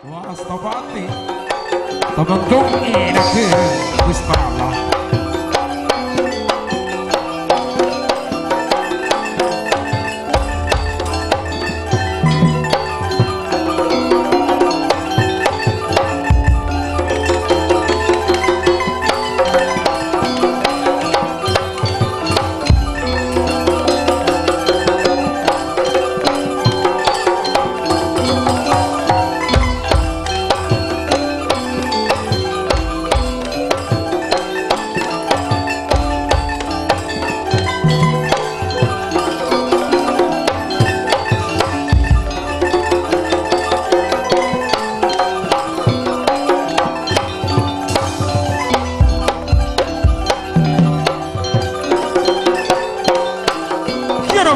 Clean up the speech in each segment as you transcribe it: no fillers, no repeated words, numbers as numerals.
Wastapati Tumenggung inake Wisparama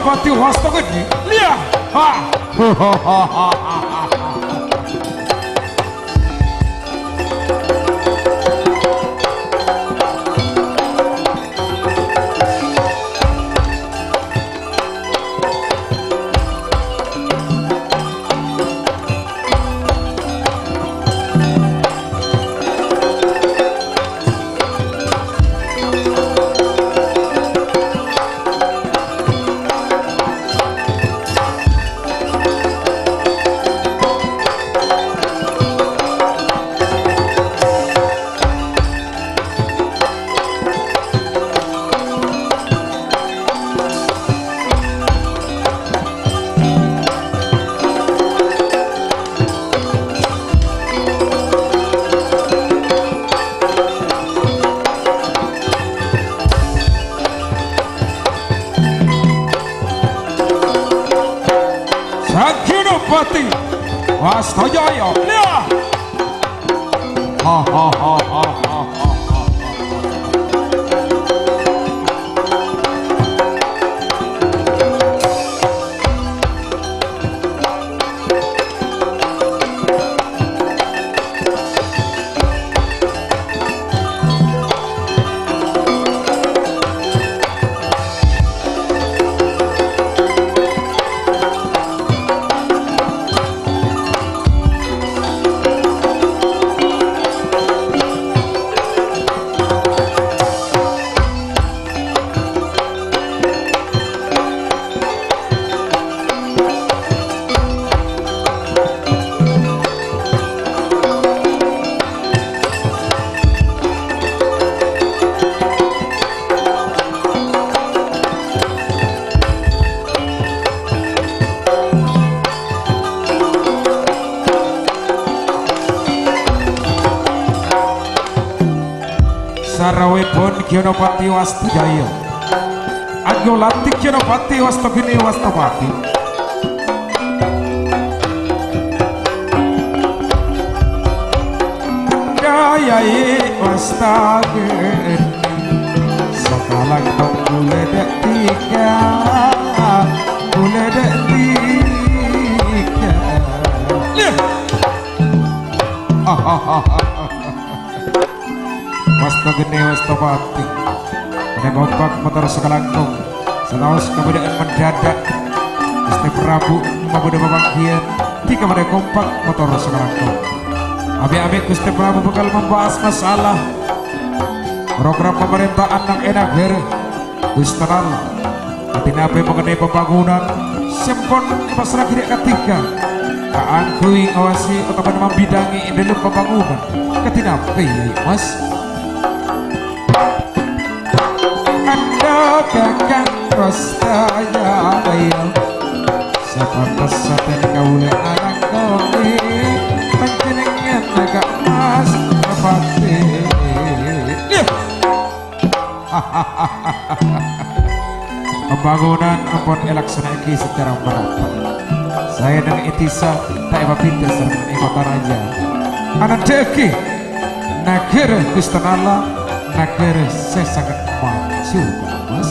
Pati wasta gede, lihat, Pati Wastajaya, lihat, Sarawipun Gyanapati Wastajaya Agyo Lantik Gyanapati Wastagini Wastapati Dayai Wastagini Sakalang dong buledek tiga Buledek tiga Wasta geni wasta pati Pada kompak motor sekalangkong Selawas kemudian mendadak Gusti Prabu Mabuda Babangkian Tika pada kompak motor sekalangkong Abi-abi Gusti Prabu bakal membahas masalah program pemerintahan yang enak her Gusti Nala Hati nabi mengenai pembangunan Sempon pasrah kiri ketiga Kaangkui ngawasi atau membidangi dalam pembangunan Ketina mas Anda kakak Wastajaya Sepantas saten kaule anak kowe Panjenengan agak mas Pati Pembangunan ampun elaksana iki secara merata Saya dengan Itisa tak eva pindah serta kota raja Anak deki Negara Gusti Nala Negara saya sangat maju mas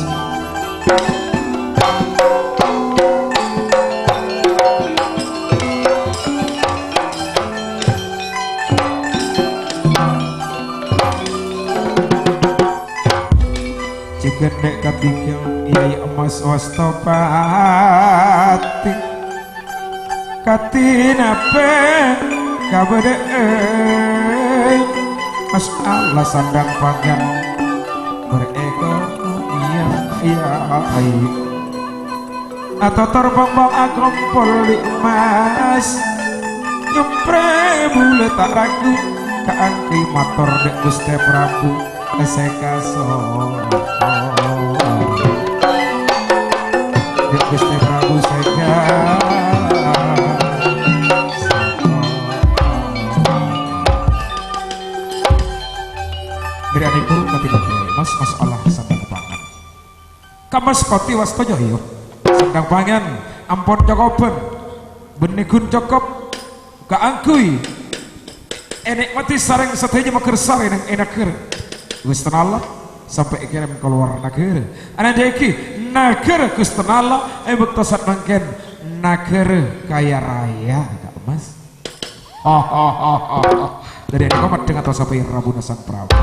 Jika nek ketiga Iai emas Wastapati Katina pe kabede mas Allah sandang pangan berekonomia iya atau terbang bang agompol di emas nyempre bule tak ragu keangki motor dek Gusti Prabu sekaso dek Gusti Prabu seka dari adikku ketiga mas Allah sandang pangan kamas pati wastojo yo sandang pangan ampun cokoben benigun cokop kaangkui enek mati sareng satenya maker sare nang enaker Gusti Allah sampai kirim keluar negara ana deki negara Gusti Allah bektosan mangken negara kaya raya Kak Mas dari ini komat dengan tosa payir Rabu Sang Prabu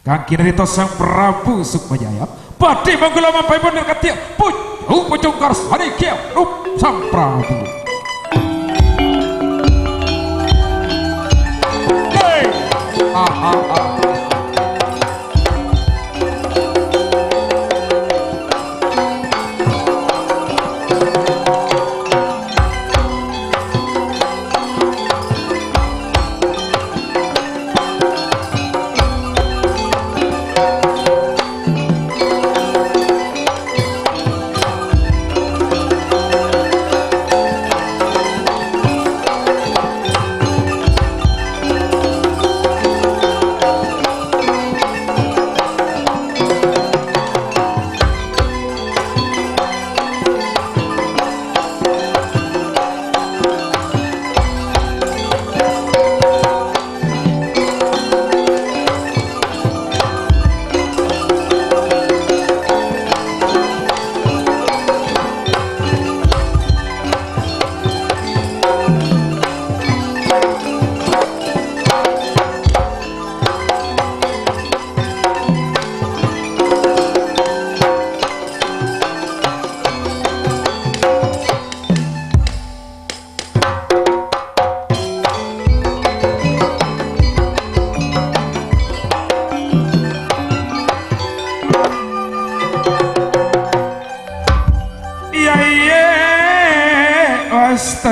kaki dari tosa Sang Prabu Sukmajaya padi manggula mampai bener katia pucung kars hari kia Sang Prabu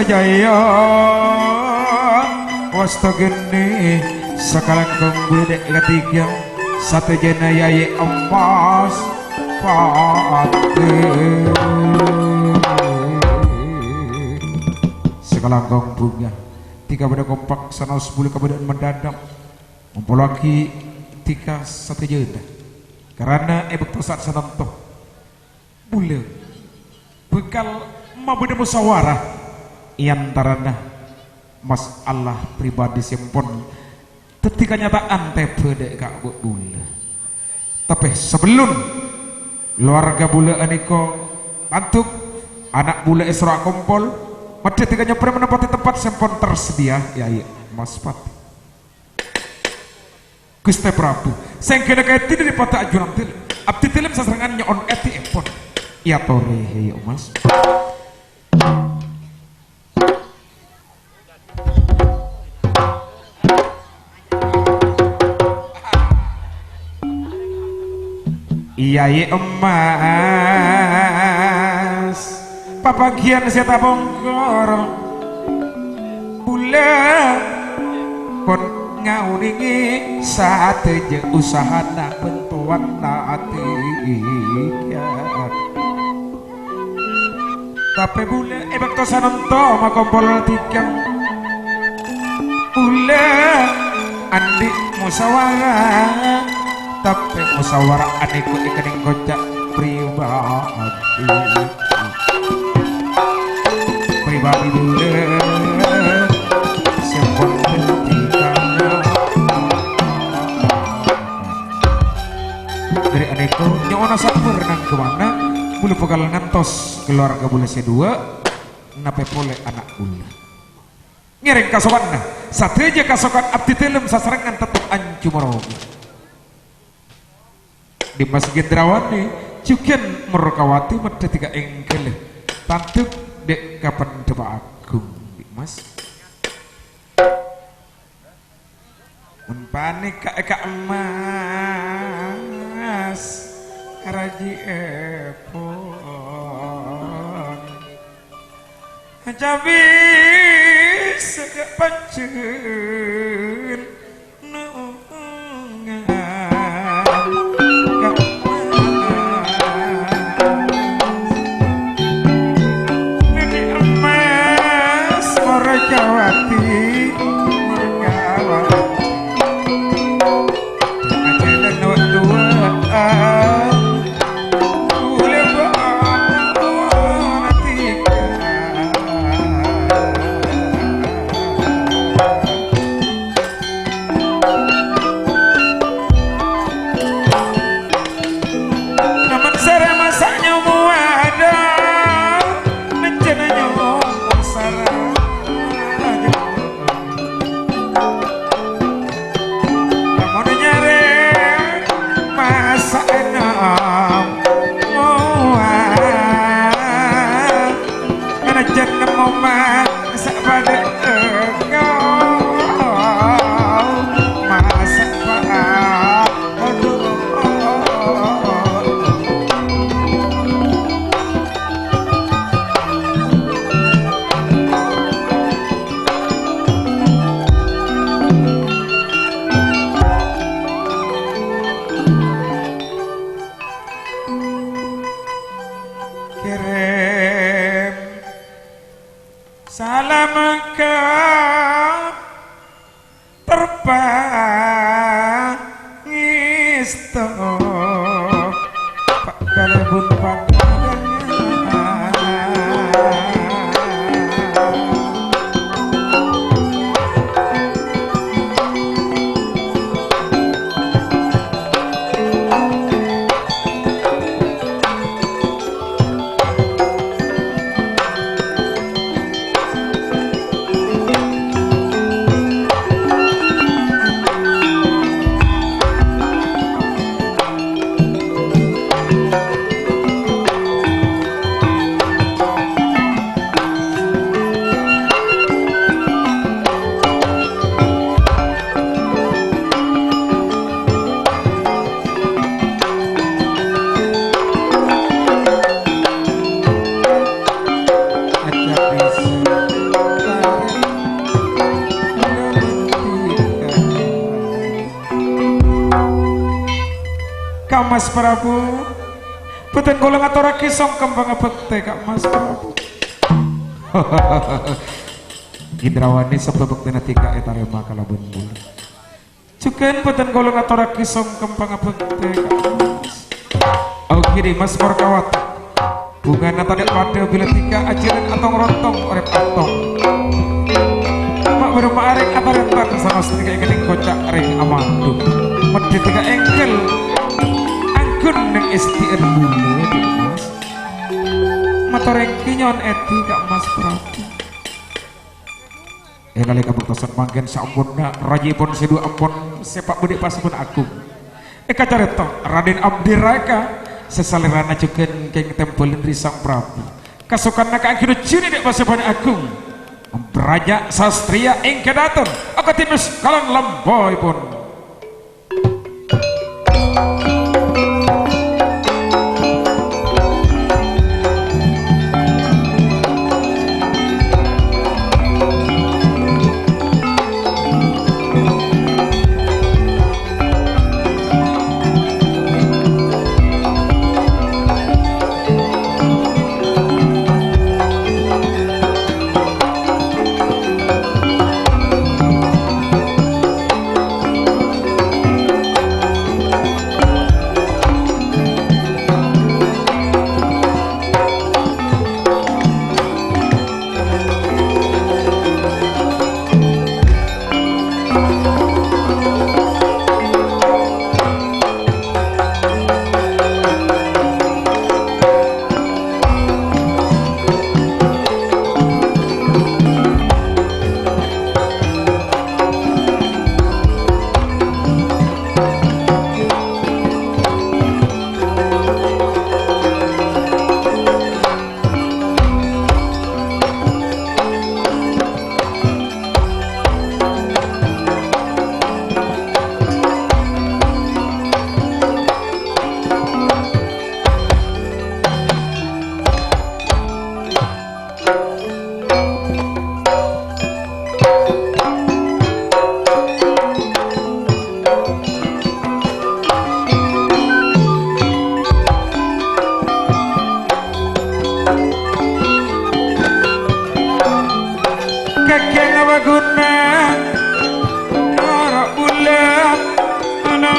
Jaya wasta geni sakalang kong bede ketiga satu jena yai emas pate sakalang kong bunga tiga beda kompak sanaus bulu kemudian mendadak mempolaki tiga satu jena karena ebek tosat sananto bule bekal mabeda musyawarah iantarana mas Allah pribadi simpon ketika nyataan tepede kak bule tapi sebelum keluarga bule aniko antuk anak bule Isra kumpul mati tiga nyopre menempati tempat simpon tersedia ya mas pati Gusti Prabu sengkene kaya tidak dipata ajunan til abdi tilim sasarangannya on eti empon ya tore hei mas Iyai emas papagian seta bongkor bulan pun ngauningi saat je usahana bentuan naati tapi bulan ebak tosan ento makompol tikang bulan andi musyawarah tapi musyawarah aniku ikaning kocak pribadi dulu sempon pentingnya dari aniku nyona sabar nang kemana bulu pegal ngantos keluarga bule sedua nape pole anak bule ngiring kasokan satu aja kasokan abdi telem sasarangan tetap ancu merogi di Mas Gendrawani Juken Merkawati medhe tiga engkel tantuk dek kapan Dewa Agung Mas Panik kak emas raji epon cabi segak pancen nungan kak emas ini emas Morjawati salam ke terpangisto Pak Kalebun Mas Prabu beten kula ngaturake song kembang bekte Kak Mas Prabu Indrawani sabda bektena tika etarema kalabun bulan cuken beten kula ngaturake song kembang bekte Kak Mas kiri Mas Morkawat bunga nata dek pada bila tika ajaran atong rontong orep atong mak berma arek atarentan sama sedikit kening kocak ring amandu medhe tika engkel neng STN dulu Mas motoreng kinyon eti Kak Mas Prabu kali kabuktosan manggen sampurna rajipun sedu ampun sepak bedik pasipun agung kacareto Raden Abdi Raka sesalirana cuken keng tempelin di Sang Prabu kasukan naka akhirnya ciri dek pasipun agung Raja Sastria ingkedaton aku timus kalan lamboy pun tunang ora bulan ana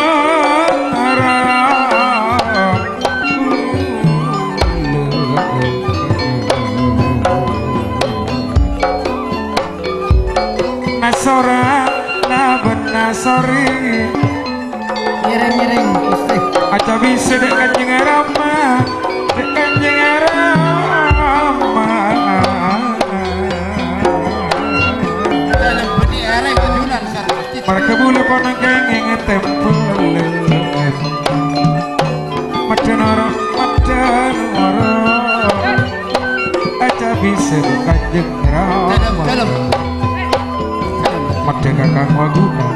harap nasora laban nasori Ngiring-ngiring Gusti. aja bisa dek Kanjeng Rama dek Kanjeng Rama Dalam budi erek kejunan sareng Gusti. mereka boleh panang kengeng tempel madanara aja bisa dek Kanjeng Rama Dalam. Madya Kakang Waguna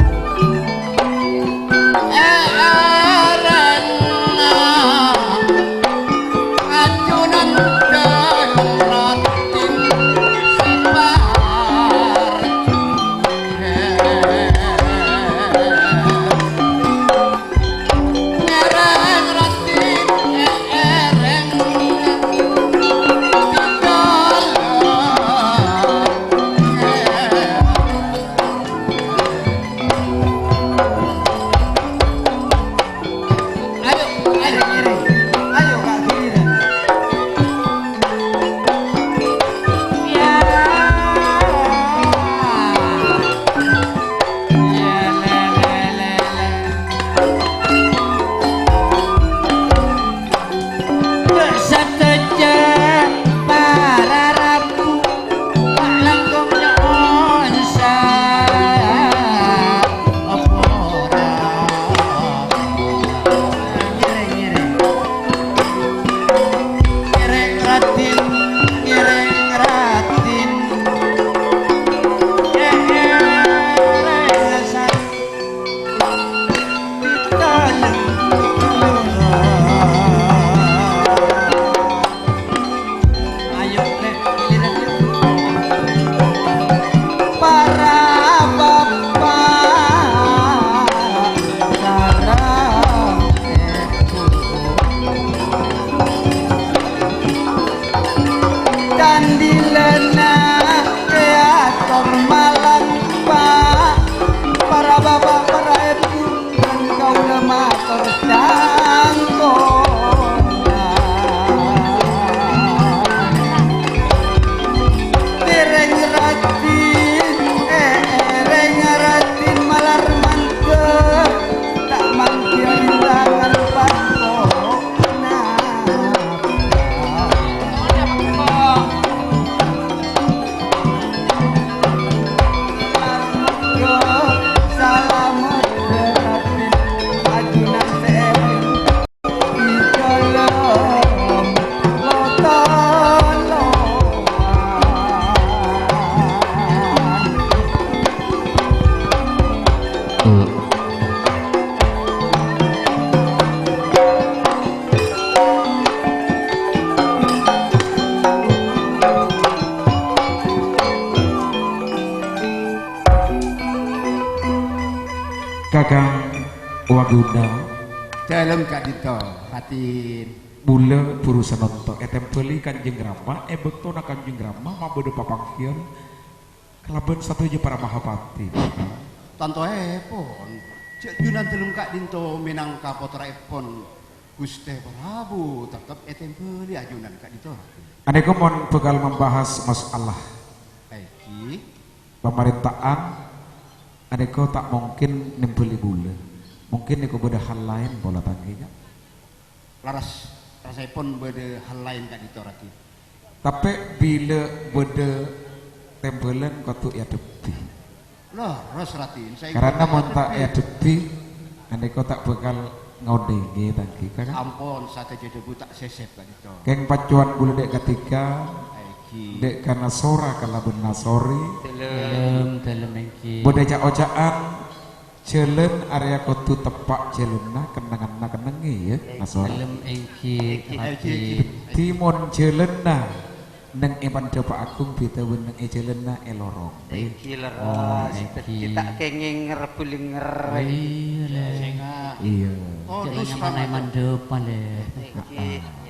Kakang Waguna Dalam Kak Dito Hatin Bula Purusan Nonto Tempeli Kanjeng Rama Bektona Kanjeng Rama Mabodo Papangkian Kelaban satu aja para Mahapati Tanto epon Cek Junan telung Kak Dinto Minang kapotra epon Guste Prabu tetap Tempeli ajunan Kak Dito Aneko mon bakal membahas masalah Aiki pemerintahan Aneko tak mungkin nembeli gula mungkin neko beda hal lain bola tangkinya laras rasepon beda hal lain Kak Dito Rati tapi bila beda tempelan katu ya depi loh ros Rati karena mon tak ya depi aneko tak bakal ngodenge tangki kan ampun sate debu tak sesep Kak Dito keng pacuan gula dek ketika Aiki dek karena sora kalaben nasori dalam engki beda cak-ocaan jelen area kotu tepak jelenna kenanganna kenengi ya nasori Dalam engki hati timon jelenna neng iman Bapak Agung bitawen neng jelenna elorong engki leras kita kenging ngerbulinger iya oh jadi terus nyaman eman depan deh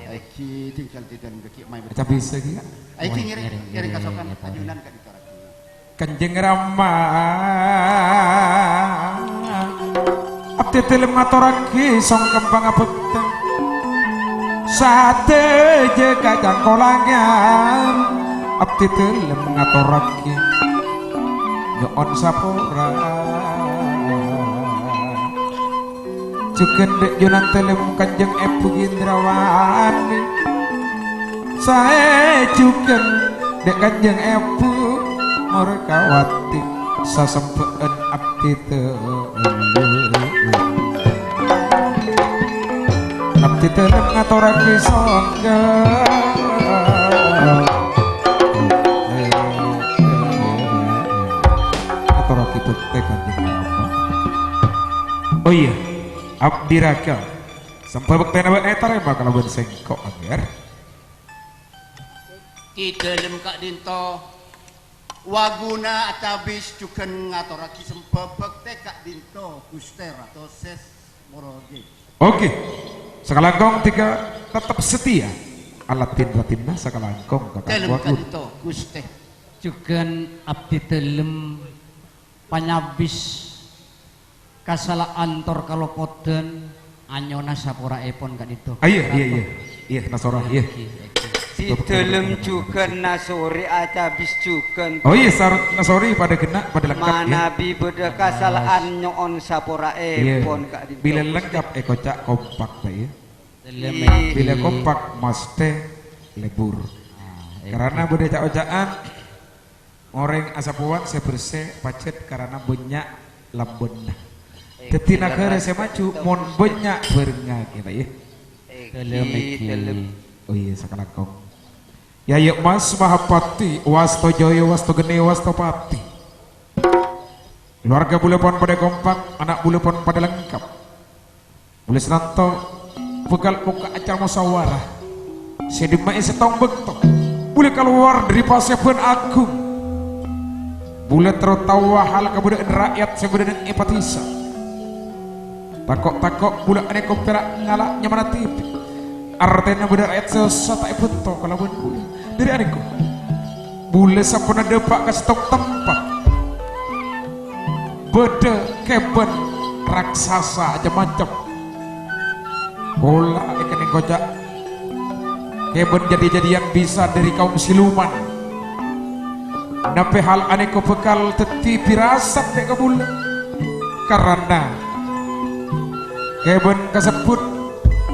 Aiki tinggal di dalam kaki main aja bisa gitu Aiki ngiring ngiring kasokan ya, Pak. ajunan Kak Dito Rati Kanjeng Rama abdi telem ngaturake song kembang abekten sate jeka jangkolangan abdi telem ngaturake nyoon sapura juga dek Yunan telem Kanjeng Ibu Indrawani saya juga dek Kanjeng Ibu Murkawati sasempeen abdi abdi telem ngaturake sangga ngaturake bekte Kanjeng Rama. Oh iya, abdi raga sampai bekte nabat netar ya bakal ben sengkok agar Ki dalem Kak Dinto waguna atabis juga ngaturake sempebek teh Kak Dinto Gusti Ratu Ses Moroge. Oke, sekalangkong tiga tetap setia alatin batinna sekalangkong Dalem Kak Dinto Gusti juga abdi telem panyabis kasalaan tor kalopoden anyona sapura epon Kak Dito. Iya nasora iya. Di dalam juga nasori acabis juga. Oh iya nasori pada kena pada lengkap ya. Manabi beda kasalaan nyoon sapura epon Kak Dito. Bila lengkap kocak kompak ya. Iya. Bila kompak mesti lebur. Karena beda cak-caan orang asapuan saya bersih pacet karena banyak lambun. Ketina kere saya maju mon banyak bernya kita ya. Oh iya sekarang kau. Ya yuk Mas Mahapati, Wasto Joyo, Wasto Geni, Wasto Pati. Keluarga bulepon pada kompak, anak bulepon pada lengkap. Boleh senanto, bekal muka acara musyawarah. Sedimai setong bektok. Boleh keluar dari Paseban Agung. Boleh tertawa hal kebudayaan rakyat sebenarnya empatisa. Takok-takok boleh aneh komperak ngalaknya mana tipi. Artinya benar rakyat sesat tak betul kalau boleh. Dari anehku boleh sapuna depak ke stok tempat beda keben raksasa aja macam bola ikan yang kocak keben jadi-jadian bisa dari kaum siluman nape hal anehku bekal teti pirasat dek kabul karena keben kesebut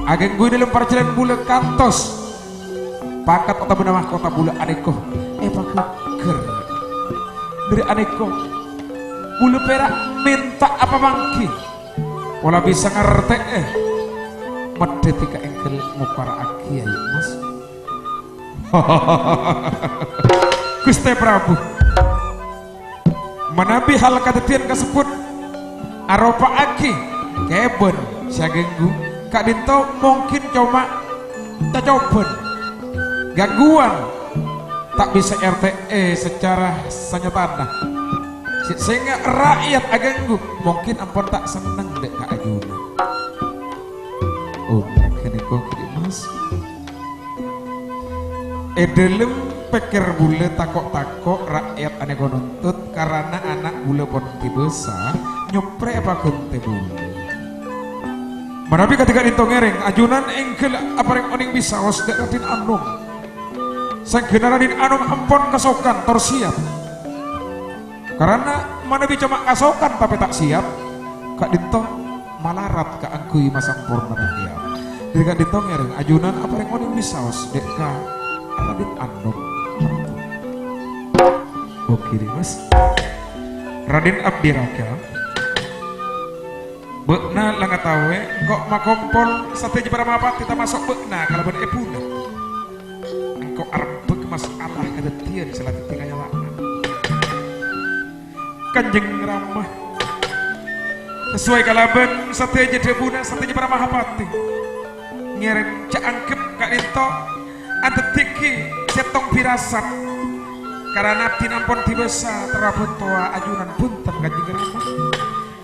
agen gue dalam perjalanan bule kantos pakat atau benamah kota bule aneko pakeker dari aneko bule perak minta apa mangki pola bisa ngerti medetika engkel mupara aki ya Mas Gusti Prabu menabi hal kadetian kasebut aropa aki keben sagenggu Kak Dinto mungkin cuma tak coba gangguan tak bisa RTE secara senyatana sehingga rakyat aganggu mungkin ampun tak seneng dek Kak Ajuna. Oh mereka nih kok Mas dalam pikir bule takok-takok rakyat aneh nuntut karena anak bule pun besar nyopre apa kunte bule Manabi ketika Dinto ngereng ajunan engkel apa yang oning bisa was dek Raden Anom sang Raden Anom ampun kasokan tersiap karena manabi cuma kasokan tapi tak siap Kak Dinto malarat ke angkui masang purna rakyat dari Kak Dinto ngereng ajunan apa yang oning bisa was dek Raden Anom oke deh Mas Raden Abdi Raga bekna lah nggak tahu kok makompol sate jepara mapat kita masuk bekna kalau bener puna engkau arbek masalah kedetian selati tinggalnya lama Kanjeng Rama sesuai kalaban sate jepuna sate jepara mahapati ngirim cangkep Kak Dinto antetiki setong pirasat karena tinampun tibesa terabut tua ajunan punten Kanjeng Rama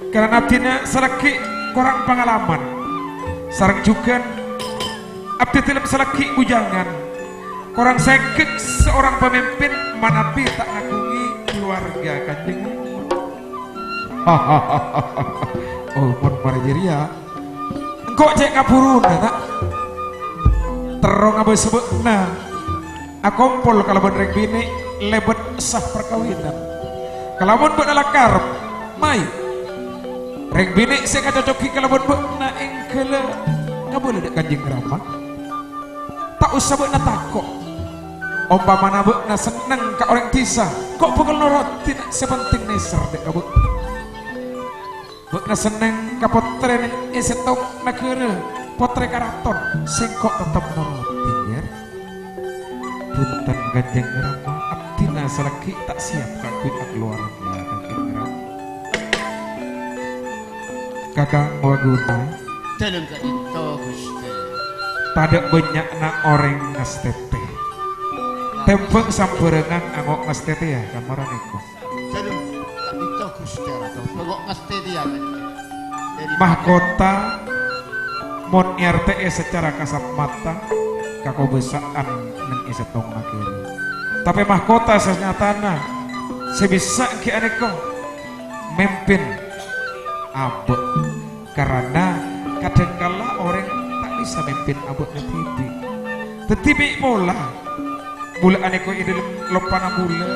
karena abdinya selagi kurang pengalaman sarang juga abdi dalam selagi ujangan kurang sakit seorang pemimpin manapi tak ngagungi keluarga Kanjeng. Oh pun Marjeria engkau cek ngapuruna tak terong abe sebutna akompol kalau benerek bini lebet sah perkawinan kalau mun bener karep mai rek bini saya kacocoki kalau bener engkele nggak boleh dek Kanjeng Rama tak usah bener takut umpamana bener seneng ke orang tisa kok bakal norotin sepenting neser dek kabu bener seneng ke potre isetong negara potre karaton sengkok tetap norotin ya punten Kanjeng Rama abdina selagi tak siap kakui keluarga Kanjeng Rama kakak waguna dalam kadito Gusti tada banyak na orang ngastete tembak samperengan angok ngastete ya kamaran iku dalam kadito Gusti Ratu pokok ngasti dia mahkota mon RTE secara kasat mata kakobesaan neng isetong nakiri tapi mahkota senyatana sebisa ki aneko memimpin abek karena kadangkala orang tak bisa memimpin abek netibi tetibi pola bula aneko ide lopana bula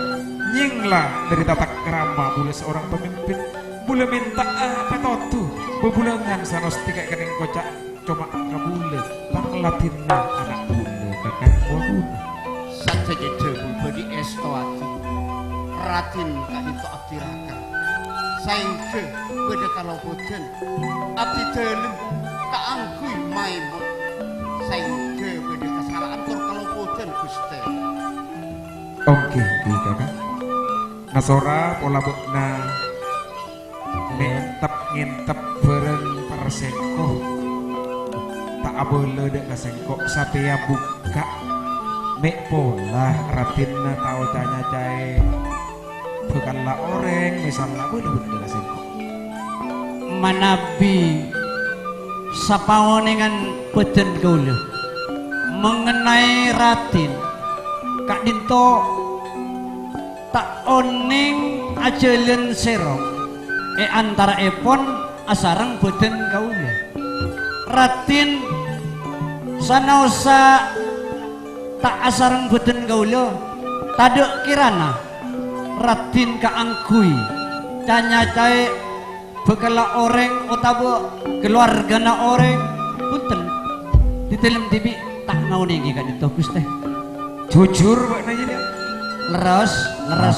nyinglah dari tata kerama bula seorang pemimpin bula minta apa tuh bebulangan sanos tiga kening kocak cuma kabule panglatinna anak bule kakak waguna saja jadi budi estoati ratin kadito abdi raka saingke beda kalau boten abdi dalam kaangkui maimut saingke beda kesalahan tur kalau boten Gusti oke kakak nasora pola bukna ngintep bareng persengko tak boleh dek kesengko satya buka mek pola ratinna tau tanya cai bukanlah orang misalnya boleh dek kesengko manabi sapawoningan beden gaula mengenai ratin Kak Dinto tak oning ajelen serong antara epon asarang beden gaula ratin sanosa tak asarang beden gaula taduk kirana ratin kaangkui tanya cae bekala orang otabo keluarga na orang punten di dalam TV tak mau nih Kak Dinto Gusti jujur Pak Najib leras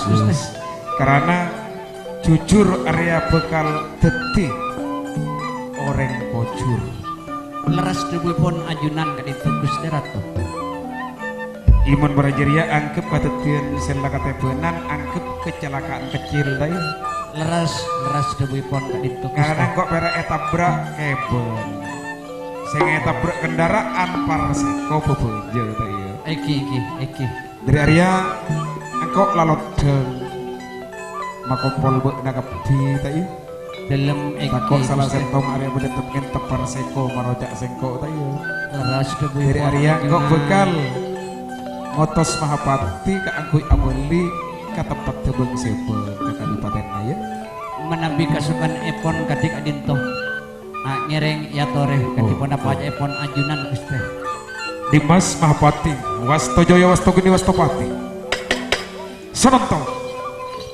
Gusti karena jujur area bekal deti orang bojur leras debupon ajunan Kak Dinto Gusti Ratu Iman Barajeria angkep katetian selaka tebenan angkep kecelakaan kecil day leras debupon Kak Dinto Gusti karena kok pera etabrak kebel sing etabrak kendaraan parseko bebeje tay Eki dari area engkau lalodeng makopol bek nakapi tay dalam takok salah sentong area bedetem ngentep parseko marojak sengko tay leras debupon dari area kok bekal ngotos Mahapati keangkui abeli ke tempat tebeng sebel ke Kadipaten Naya menabi kasukan epon kadik Adinto ngereng ya tore kadipun apa aja epon ajunan Gusti Dimas Mahapati Wastojoyo Wastogeni Wastopati senonton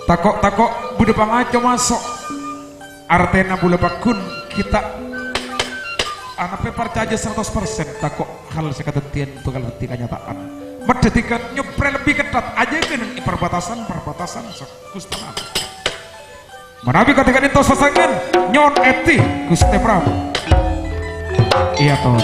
takok bude pangaco masuk artena bule bakun kita anaknya percaya 100% takok hal sekadetian bakal bukti kenyataan merdetikan nyepre lebih ketat aja kan perbatasan Gusti menabi ketika itu sesangan nyon eti Gusti Prabu iya toh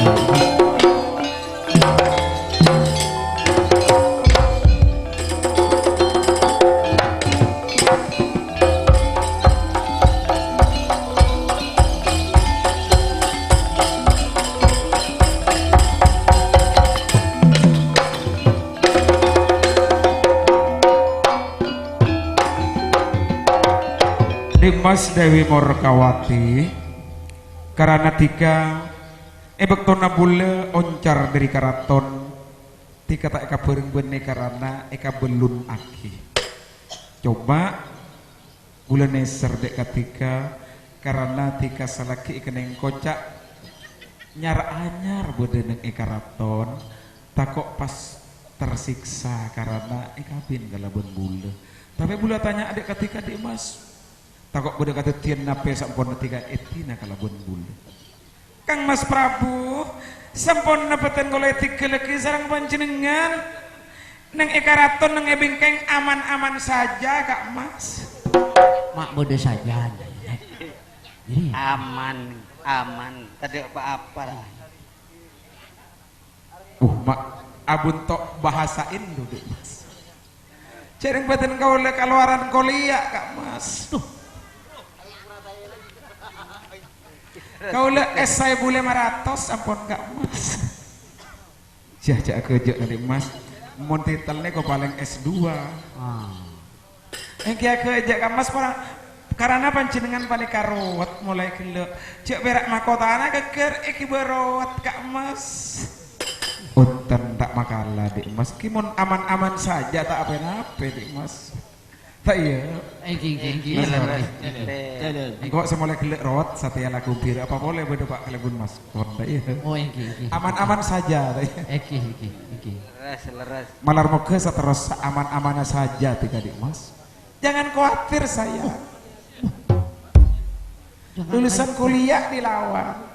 Dimas Dewi Morkawati karena tiga bektona bule oncar dari karaton tika tak eka bareng bene karena eka belun aki coba bulan neser dek ketika karena tika salaki ikan kocak nyar anyar bodeneng ikaraton takok pas tersiksa karena ikabin galabon bule tapi bule tanya adik ketika di mas takok bode kata tian nape sampon tiga etina galabon bule Kang Mas Prabu sampun nepeten kula tiga lagi sareng panjenengan neng ikaraton neng ebingkeng aman-aman saja Kak Mas mak bodoh saja jadi aman tadi apa lah mak abun tok bahasain duduk Mas cereng baten kau le keluaran kolia Kak Mas kau le esai bule 500 ampun Kak Mas jah kerja dari Mas mon titelnya kau paling S2 yang kia kerja Kak Mas karena panjenengan pada karowat mulai kelek cek berak makotana keker iki berowat Kak Mas unten tak makalah dik Mas kimon aman-aman saja tak apa-apa dik Mas tak iya engkau semula kelek rawat satya lagu bir apa boleh beda Pak kelebun Mas tak iya aman-aman saja tak iya leres malar moga seterus aman-aman saja tiga dik Mas jangan khawatir saya lulusan kuliah dilawan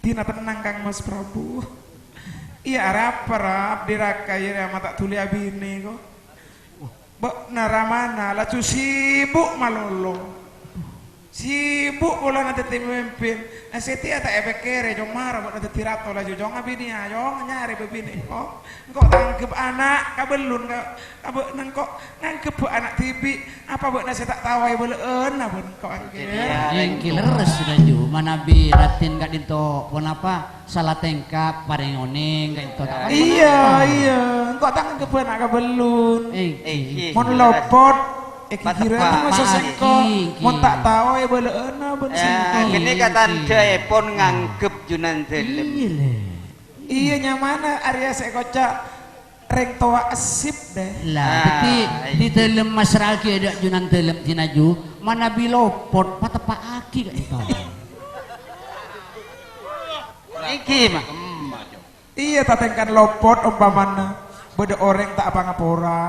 Tina tenang Kang Mas Prabu iya rap dirakai ya mata tuli abini kok bok naramana lacu sibuk malolo sibuk pula nanti tim pemimpin setia tak efek kere jong marah buat nanti tirato lah jong abini jong nyari bebini kok engkau tangkep anak kabelun kabel nengkok nangkep anak tibi apa buat nasi tak tawai belen abun kok yang leres sudah ju mana bi ratin gak dinto pun apa salah tengkap paring oning gak dinto iya engkau tangkep anak kabelun mon lopot kira masa sengko mau tak tahu ya boleh ben sengko ini kata pun nganggep Junan Delem iya nyamana Arya sekocak reng toa asip deh lah tapi di dalam masyarakat ada Junan Delem tinaju mana bilopot patepak aki gak itu iki mah iya tatengkan lopot umpamana beda orang tak apa ngapora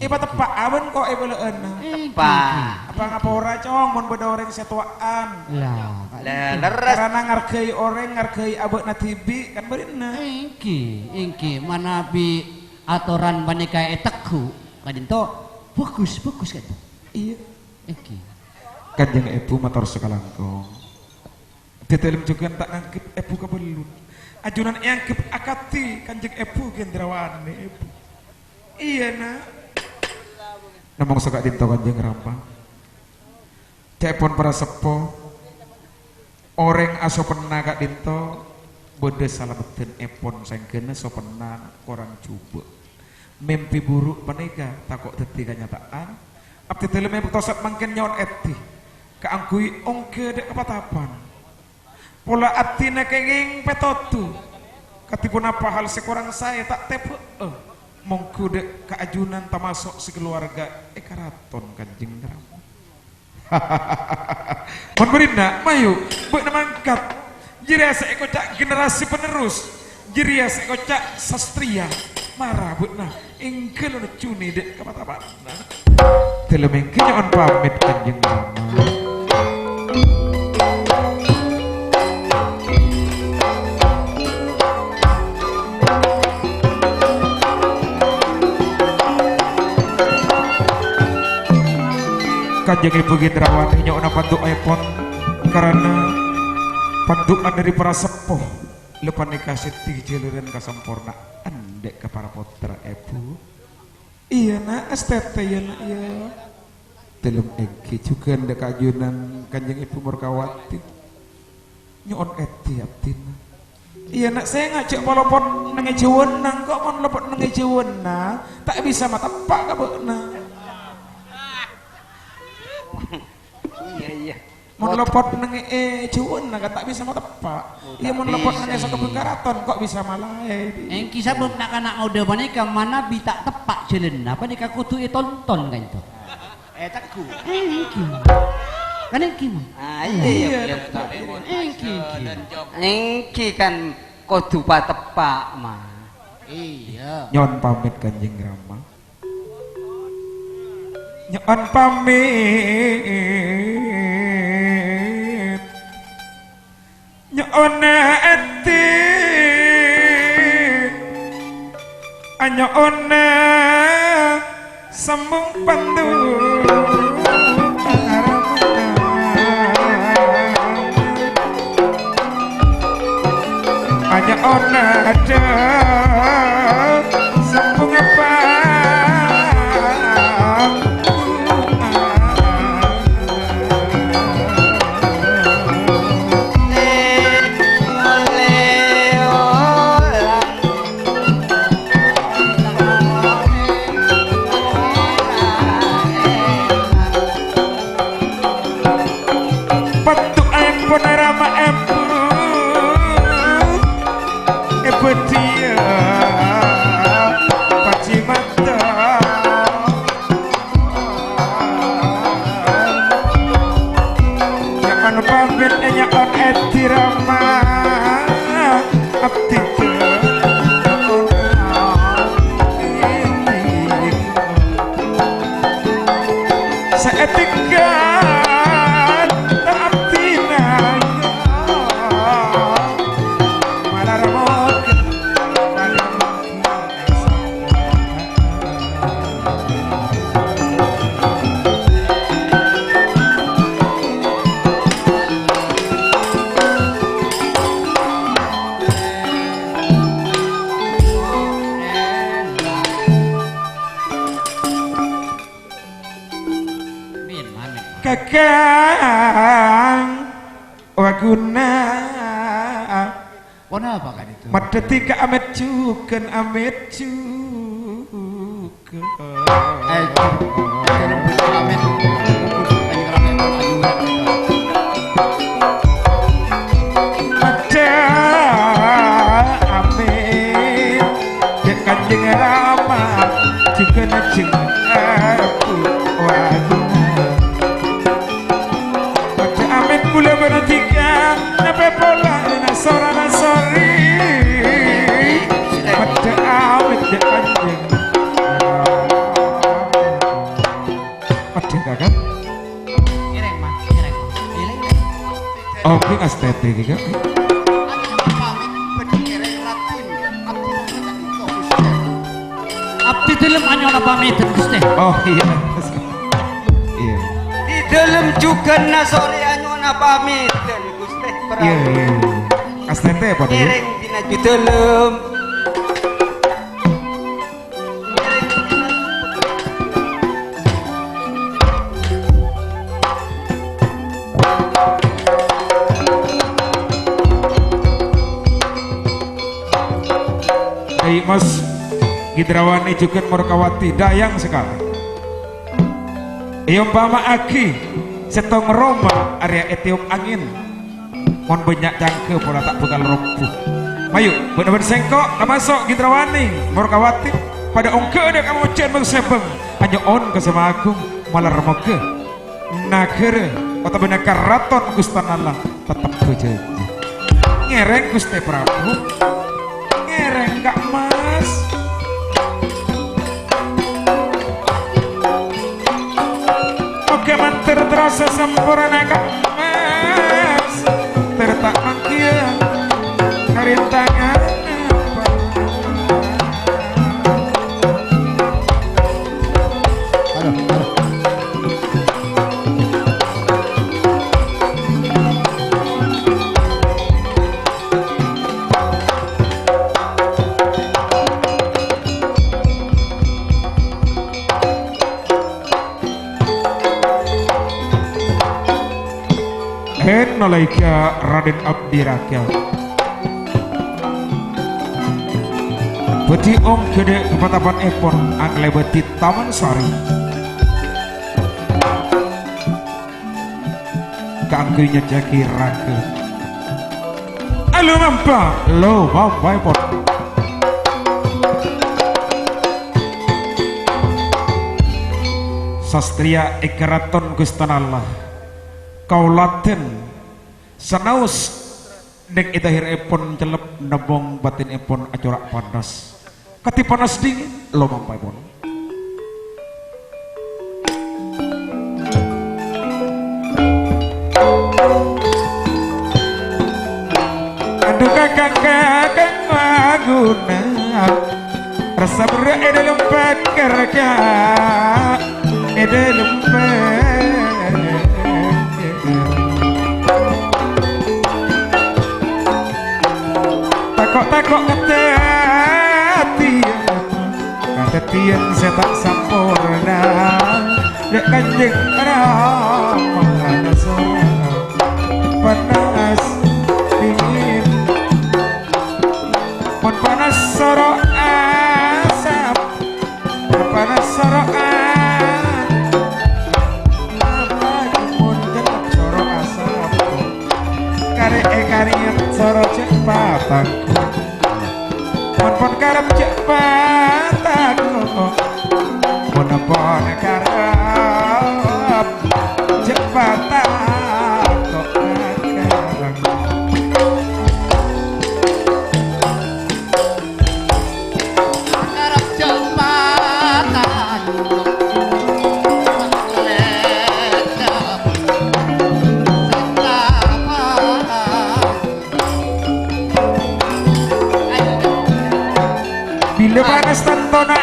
iba tepak aben kok iba leena tepak apa ngapora cong mon beda orang setuaan lah leres karena ngargai orang ngargai abek natibi kan berina ingki mana bi aturan panika etekku kadinto bagus kan iya ingki kanjeng ibu motor sekalangkong detailem juga tak nangkep ibu kabelun ajunan yangkep akati kanjeng ibu gendrawane ibu iya nak namong suka dinto kanjeng Rama cepon para sepo orang aso pernah kak dinto bode salah beten epon sengkena so pernah korang coba mimpi buruk panika takut teti kenyataan abdi teleme betosat mangken nyaon eti keangkui ongke dek kepatapan pola atina kenging petotu katipun apa hal sekorang saya tak tepe mongku dek keajunan termasuk sekeluarga karaton kanjeng Rama mon berinda mayu buat namangkat jiria seekocak generasi penerus jiria seekocak sastria marah buat nah ingkel udah cuni dek kepatapan telemengkinya on pamit kanjeng Rama kanjeng ibu Gendrawati nyokna panduk epon karena pandukan dari para sepuh lepan dikasih tijiluran kasampurnaan dek ke para putra ibu iya nak estete ya nak ya dalam engki juga dek kajunan kanjeng ibu Murkawati nyon eti abdina iya nak saya ngajak walaupun nengejewenang kok mon lepot nengejewenang tak bisa mata pak kabekna iya mau lepot neng cuun naga tak bisa mau tepak iya mau lepot neng esok kebun karaton kok bisa malah engki sabab nak anak udah panika mana bi tak tepak jalan apa nih kaku tuh tonton kan itu. Takku. Iki. Kan iki mah. Iya. Iki kan kudu patepak mah. Iya. Nyon pamit Kanjeng Rama. Nyon pamit. Nyon eti. Nyon sembung pandu. Hanya ada sambung apa bentuk empon rama empon dia paci mata jangan pamit nyaon etirama abdi seetikan abdi malah remuk. Kakang waguna Kenapa kan itu? madetika amet cuken amet cuken Dalam bentuk amet. Kanjeng Rama ajudan itu. mada amet ya Kanjeng Rama juga najeng aku waguna mada amet kula bertiga nape pola nasora nasori mada amet ya Kanjeng mada kakak Ireng mah, ireng. oke astete kakak Pamit berkereng Ratin. Aku mengatak itu Gusti. Abdi dalam anyola pamitan Gusti. oh iya iya Di dalam juga nasori anyona pamit dan Gusti Prabu. iya iya astete apa tuh Ireng dina di dalam. Mas Gidrawani juga Morkawati dayang sekali. Iyo pama aki setong Roma area etium angin. Mon banyak jangke pola tak bekal rompuh. Mayu bener-bener sengkok namasok Gidrawani Morkawati pada ongke ada kamu jen mengsebeng hanya on ke sama agung malah remoke nagere atau bener karaton Gustanala tetap berjanji ngereng Gusti Prabu ngereng Kak Mas. Oke mantir terasa sempurna Kak Mas. Tertak mangkia karintangan nalaika Raden Abdi Rakyat beti om gede kepatapan epon angle beti Taman Sari keangkunya jaki raga alo mampa lo mampa epon sastria ikaraton Gustanallah kaulaten sanaus dek itahiripun celep nebong batinipun acurak panas kati panas dingin lo mampapun aduh kakak maguna rasa berat dalam pekerja dalam takok kata tiang saya tak sempurna dek kanjeng ramah seorang panas dingin pun panas sorok asap panas sorok pun jelek sorok asap kari-karian sorok cepatan pun karep cepatan pun karep cepatan kok kadang Karep cepatan menggeledah bila panas tantona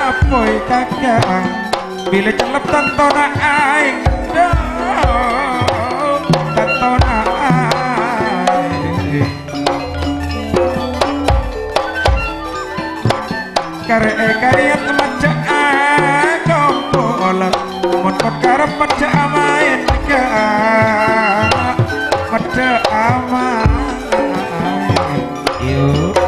apoy kakak bila celep tantona aing dong tantona aing kare-kariat maca kompolan mon karep maca main ke maca amain yuk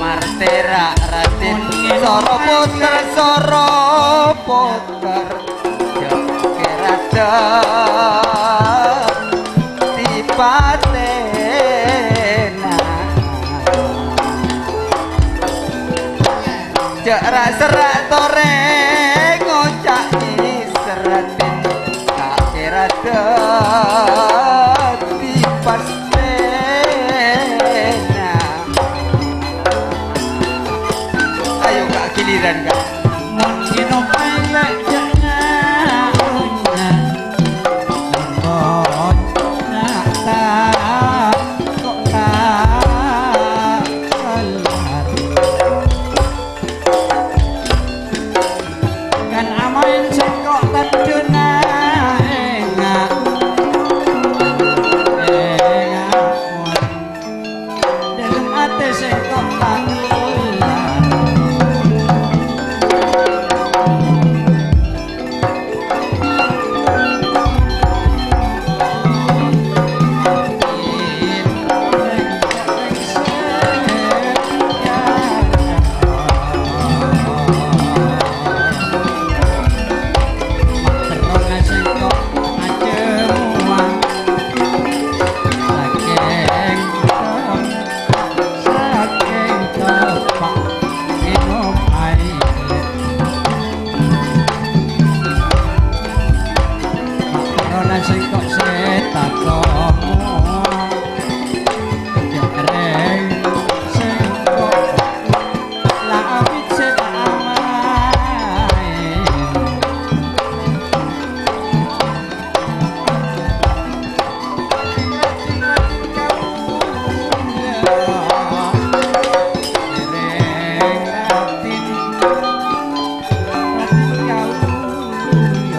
Martera Raden Soro Puter Soro Puter Jogerada Tipatena Jara serak tore ngocaki seratin Kagerada Tipatena giliran kak Mungkin pelek jangan kok tak kelar kan amain sekok taduna enak dalam hati sekok tak kelar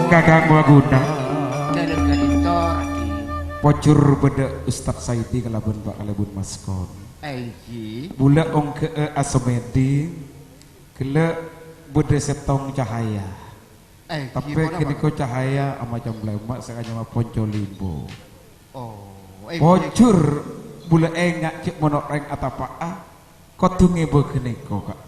kakak Maguna dalam gadito pocur beda Ustaz Saidi kalabun Pak kalabun Maskon Eji bula ong ke asmedi kele beda setong cahaya tapi kini ko cahaya macam lemak sekanya mah ponco limbo pocur bula engak cek monoreng atapaa kotunge begini kok kak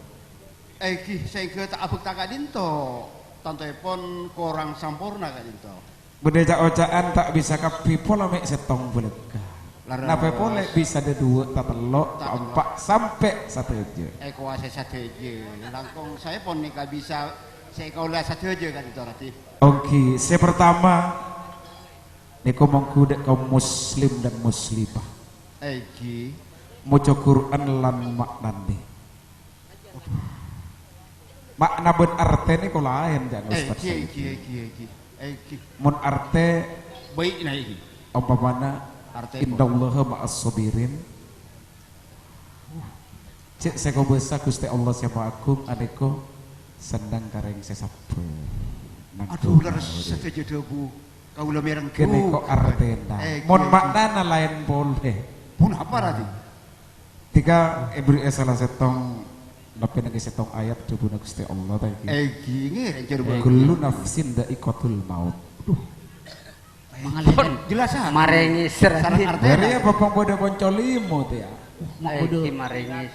Eji saya ke tak abuk tak dinto tante pon korang sampurna kak dinto beda ocaan tak bisa kapi pola mek setong beleka napa boleh bisa ada dua tak telok tak empat sampai satu aja kuasa satu aja langkong saya pon nika bisa Saya kau lihat saja kan itu rati. Oke, saya pertama niko mongku dek kaum muslim dan muslimah. Eki. Maca Quran lan maknane. Makna ben arte ini kok lain jangan Ustaz. Eki. Mun arte Baik nah iki. umpamana Arte indallaha ma'as sabirin. Cek seko besa Gusti Allah Siapa Agung aneko sendang kareng sesape. Aduh leres saja debu. Kau lo mereng Kene kok artena. Mun maknana lain boleh. Pun apa rati? Tiga ibri salah setong tapi nagi setong ayat coba Gusti Allah tadi. Eki ngere coba. Kullu nafsin dha'iqatul maut. Mengalihkan Jelas ah. Marengis Sarang Raden. Artena. Dari apa bodo boncolimo teh ya. Iki marengis.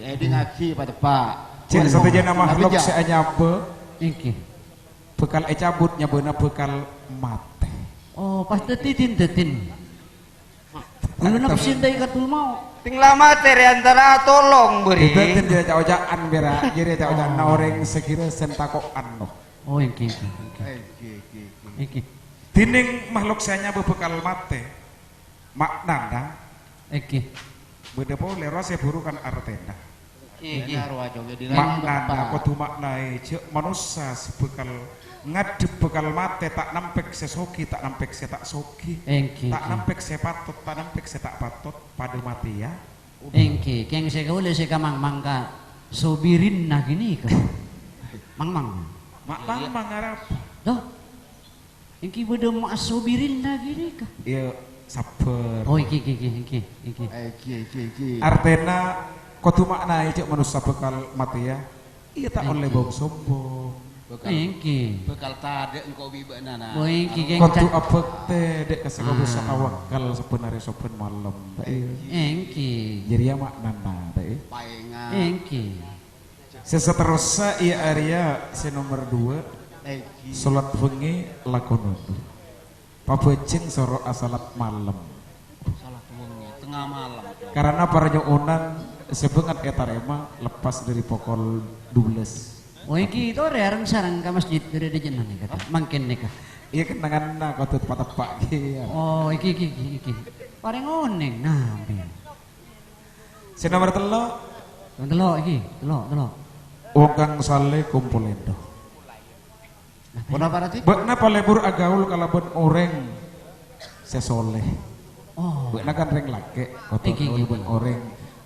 Edi ngaji pada Pak. Cek satu jana makhluk seanyabe Iki. bekal cabut nyabeuna bekal mate. Oh, pas detin. Lu nafsin dari katul mau. Ting lama teri antara tolong beri. Kita tidak cawajaan bera, jadi cawajaan orang sekira sentakoan no. Oh, iki. Iki. Dinding makhluk seanyabe bekal mate. Maknana Iki. beda boleh rasa burukan artena. Iki. Maknana kudu maknai cek manusia sebekal ngadep bekal mate tak nampek sesoki tak nampek se tak soki Engki. tak nampek se patut tak nampek se tak patut pada mati ya. Engki, keng saya kau lesi kamang mangka sobirin nah gini kan. Mang. Mak mangarap. Loh. Engki bodoh mak sobirin nah gini kan. Iya sabar. Oh, iki. Eki. Artena kudu maknai cek manusia bekal mati ya. Iya tak oleh bau sombong. Engki. Bekal tade engkau biba nana. Oh, engki keng Kudu abek teh dek kasih bisa awakal sebenarnya sopen malam. Engki. Jadi ya maknana teh. Paengan. Engki. Seseterusnya iya area si nomor 2 Eki. salat wengi lakonono. Pabecing soro asalat malam. Salah tuangnya tengah malam. Karena para nyuunan sebengat etarema lepas dari pokol 12. Oh, iki itu orang sarang ke masjid dari jenah nih kata. Mangkin nih kata. Iya kenangan nak kau tepat ya. Oh, iki. Paling oneng nabi. Si nomor 3 Telok iki, telok. wong kang saleh kumpul endo. Kenapa rati? Bekna palebur agaul kalaban orang sesoleh. Oh, Bekna kan reng lake kotor Iki. kalaban orang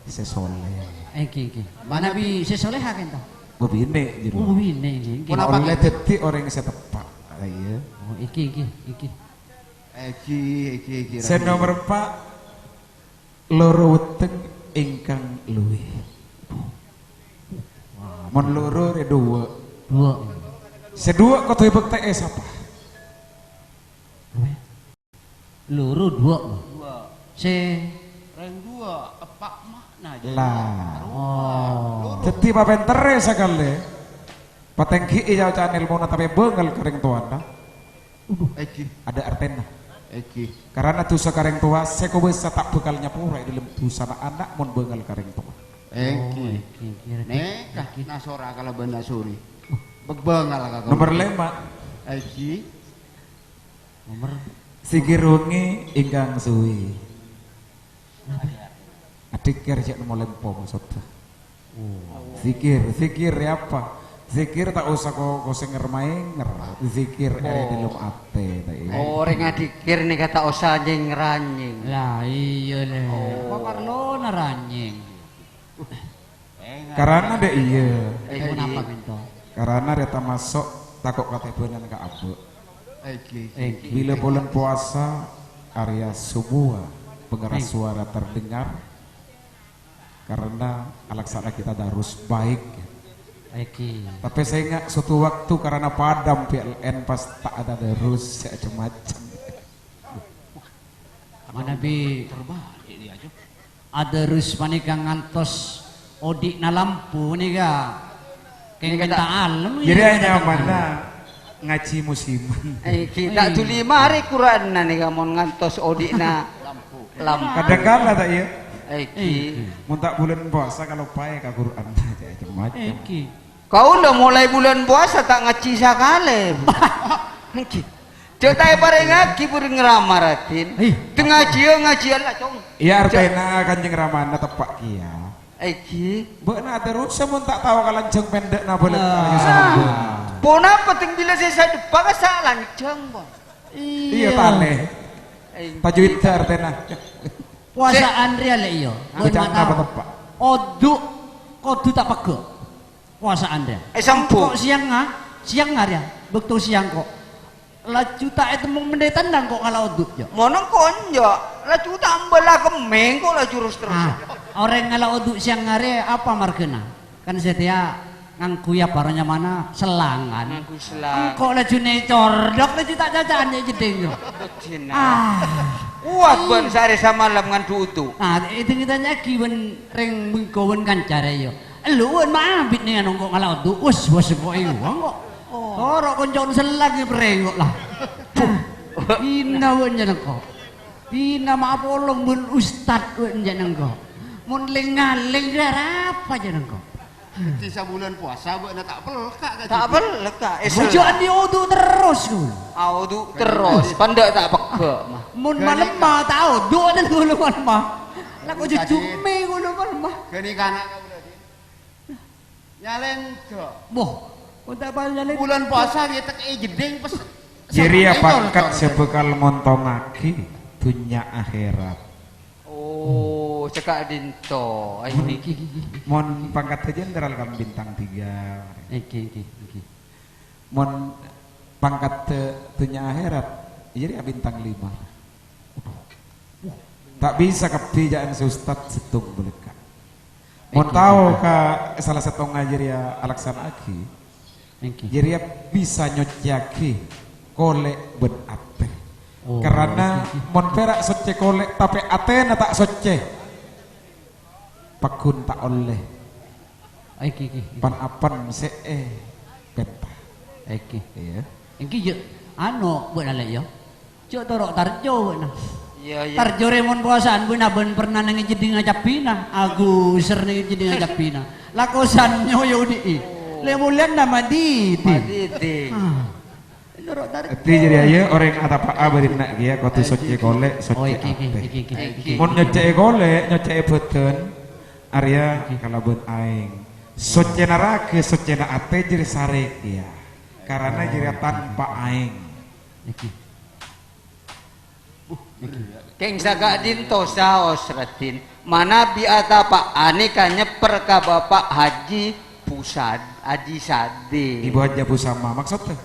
sesoleh. iki. Mana bi sesoleh haken toh? Bebine jadi. Oh, ini iki. Kenapa? Oleh teti orang setepak. Iya. Oh, iki. Eki. Saya nomor 4 loro weteng ingkang luwih. Mon loro re 2. 2. Sedua kau tuh ibek TS apa? Luru 2. Se Reng 2 epak makna aja. Lah. oh. Teti papen teres sekali. Patengki iya channel mau tapi bengal kering tuana. Eki. Ada artena. Eki. Karena tuh sekarang tua, saya kau bisa tak bekalnya pura di dalam busana anak mon bengal kering tua. Eki. Iki. Nekah nasora kalau benda suri. Begbengal kakak. Nomor 5 Eki. Nomor Sikirungi ingkang suwi. Adik kerja nomor lempo maksudnya. Zikir apa? Zikir tak usah kau senger manger. Zikir di dalam ate. Orang adikir nih kata usah anjing ranjing. lah iya le. Kok perlu naranying. Karena deh iya. Kenapa gitu? Karena dia masuk takut kata benar ke abu. Eki. Bila bulan puasa area semua pengeras suara terdengar karena alaksana kita harus baik. Iki. Tapi saya ingat suatu waktu karena padam PLN pas tak ada terus macam-macam. Mana bi Terbalik dia aja. ada rus manika ngantos odik na lampu nih ga. Kayak kita alam. Jadi hanya mana ngaji musiman. Kita tuli mari Quran na nih gamon ngantos odina lampu. Kadang-kadang tak iya. Iki. Mun tak bulan puasa kalau pakai ke Quran macam-macam. Iki. Kau udah mulai bulan puasa tak ngaci sakale. Ngaci. Cek tay pare ngaki pur ngerama Ratin. Tengah ngajian lah cong. Iya artena Kanjeng Ramana tepak kia. Eki. Mbok na terus semun tak tahu kalanjeng pendek na boleh ayo sama. Pona penting bila saya depan salah lancang, Bang. Iya tane. Tajwid artena. Puasa Andrea le iyo. Bocah apa tepak? Odu kodu tak pego. Puasa Anda. Sambung. Kok siang ya. Bektu siang kok. Laju tak itu mau mendetan dan kok kalau odu ya. Mana konjo? Laju tambah lah kemeng kok lah jurus terus. Orang kalau odu siang hari apa margena? Kan setia ngangku ya barunya mana selangan. Ngangku selang. Kok laju cordok laju tak cacaan ya jeding yo. Kuat ban sare sama malam ngan dutu. Itu kita nyaki ben reng mengkawan kancare yo. Lu wen maabit nih anu kok ngalau odu. Wes kok iku kok. Torok koncon selagi brengok lah. Ina wen jeneng kok. Ina maaf olong mun ustad wen jeneng kok. Mun lengaling apa jeneng kok. Di sabulan puasa buat tak pelekak kan? Tak pelekak. Bujuan di odu terus ku. Odu terus. Pandai tak pegak mah. Mun malam mah tahu dua dan guluan mah. Lah kok jujume guluan mah. Gini kanak kau berarti. Nyalen tuh. Boh, udah nyalen. Bulan puasa dia tak jeding pas. Jadi pangkat sebekal montongaki dunia akhirat. Oh, cekak dinto. Ini Mon pangkat jenderal kam bintang 3. Iki. Mon pangkat dunia akhirat jadi bintang 5. Tak bisa kepijaan seustad setung beleka. Mon tahu ka salah satu ngajar ya Alaksanaki. Jadi bisa nyociaki kolek ben ate. Karena mon perak soce kolek tapi atena tak soce. Pakun tak oleh. Iki. Pan apan se penta. Iki. Iya. Iki je anu buat nale yo. Cuk torok tarjo buat nah. Iya. Tarjo remon puasaan buat nah ben pernah nengi jadi ngajapina. Agus nengi jadi ngajapina. Lakosan nyoyo di. Lemulian nama Diti. Itu jadi aja orang atap abarin nak dia kau tu soce kolek soce ate. Mon nyoce kolek nyoce beten. Arya kalau buat aing. Soce narake soce na ate jadi sare dia. Karena jadi tanpa aing. Keng sagak dinto saos Ratin. Mana biata Pak anikannya perka Bapak Haji Pusad Haji Sade. Ibu aja busama maksudnya.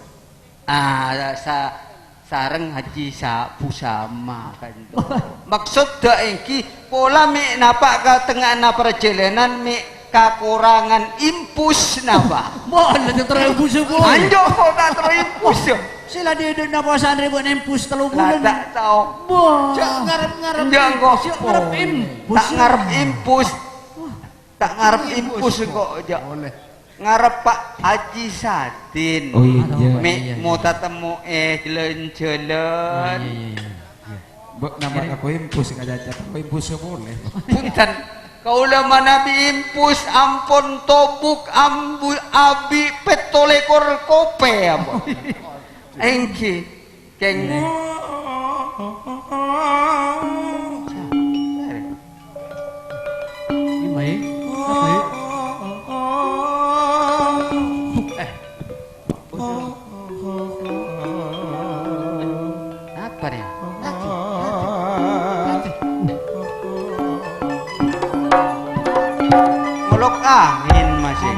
Sareng Haji Pusama kan. Maksud dak engki pola me napa ka tengah na perjalanan me kakurangan impus napa. Boleh terimpus ku. Anjo kok tak terimpus yo. Sila dia na puasaan ribu impus 3 bulan. Tak tahu. Boh. Ngarep-ngarep. Jangan Ngarep impus. Tak ngarep impus. Tak ngarep impus kok aja. Boleh. Ngarep Pak Haji Sadin. Oh iya. Me mau tatemu jalan-jalan. Bok nama aku impus ngajak aku impus boleh. Punten kaula mana impus ampun tobuk ambu abi petolekor kope apa. Engki keng Gimana? Apa ya? apa ya? Ngolok angin masih.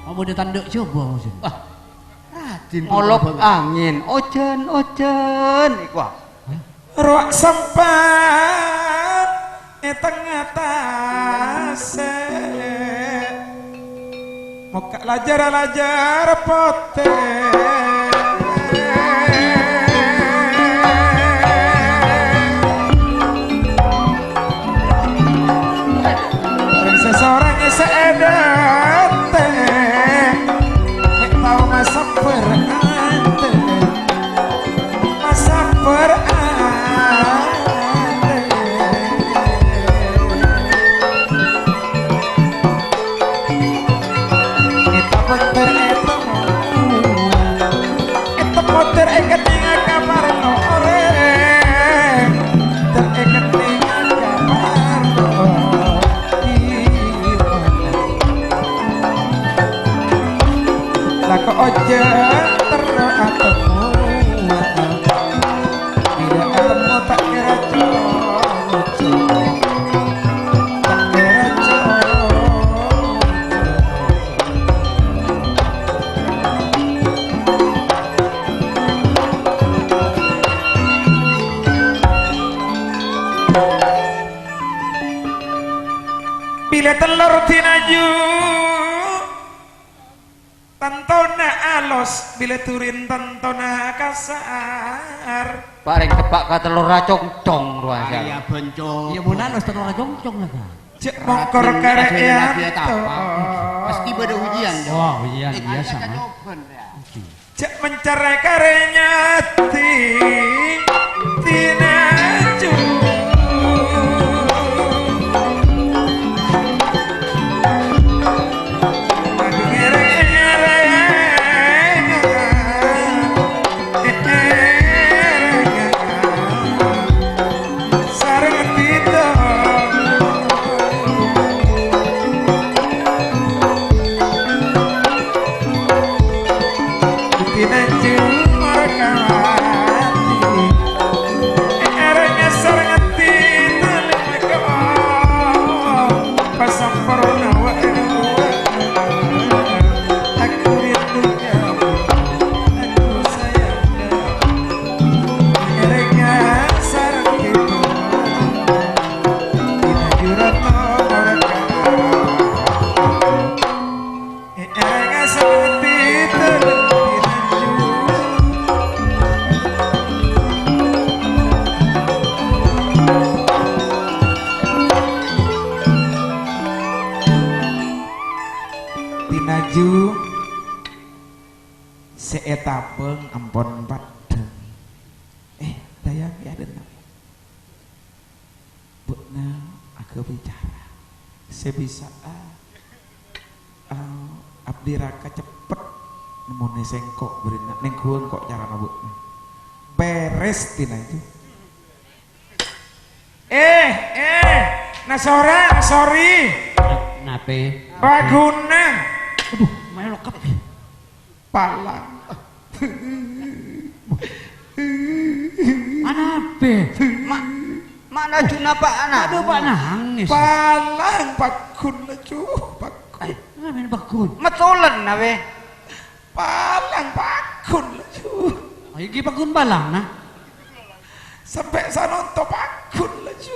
Mau tanduk coba masih. Ngolok angin, ojen iku. Ruak sempat tengah tase Moka lajar pote seseorang seedate nek tau masa berante masa berante ikat dengan kabar lo orang, tak ikat dengan kabar lo lako ojo teratemu bila ketemu tak kira coco tak kira coco bila telur tinaju tantona alos bila turin tantona kasar Bareng tebak ka telur racong dong ruang Ayah bencong. Ya mun alus telur jongcong lah kan. cek mongkor karek ya Pasti pada ujian dong. Oh iya Ayah biasa kan mah. open ya. cek mencerai karenya tinaju tinaju seetapeng ampon padeng dayang ya denang bukna aku bicara sebisa abdi raka cepet nemone sengkok berina neng kueng kok cara mabukna beres tinaju nasora sorry Nape? baguna Aduh, melok apa? palang Anape? Mana juna pak anak? Aduh pak nangis. palang bakun lecu bakun Ngapain bakun? Metulen nawe. palang bakun lecu Iki bakun balang nah. sampai sanonto bakun lecu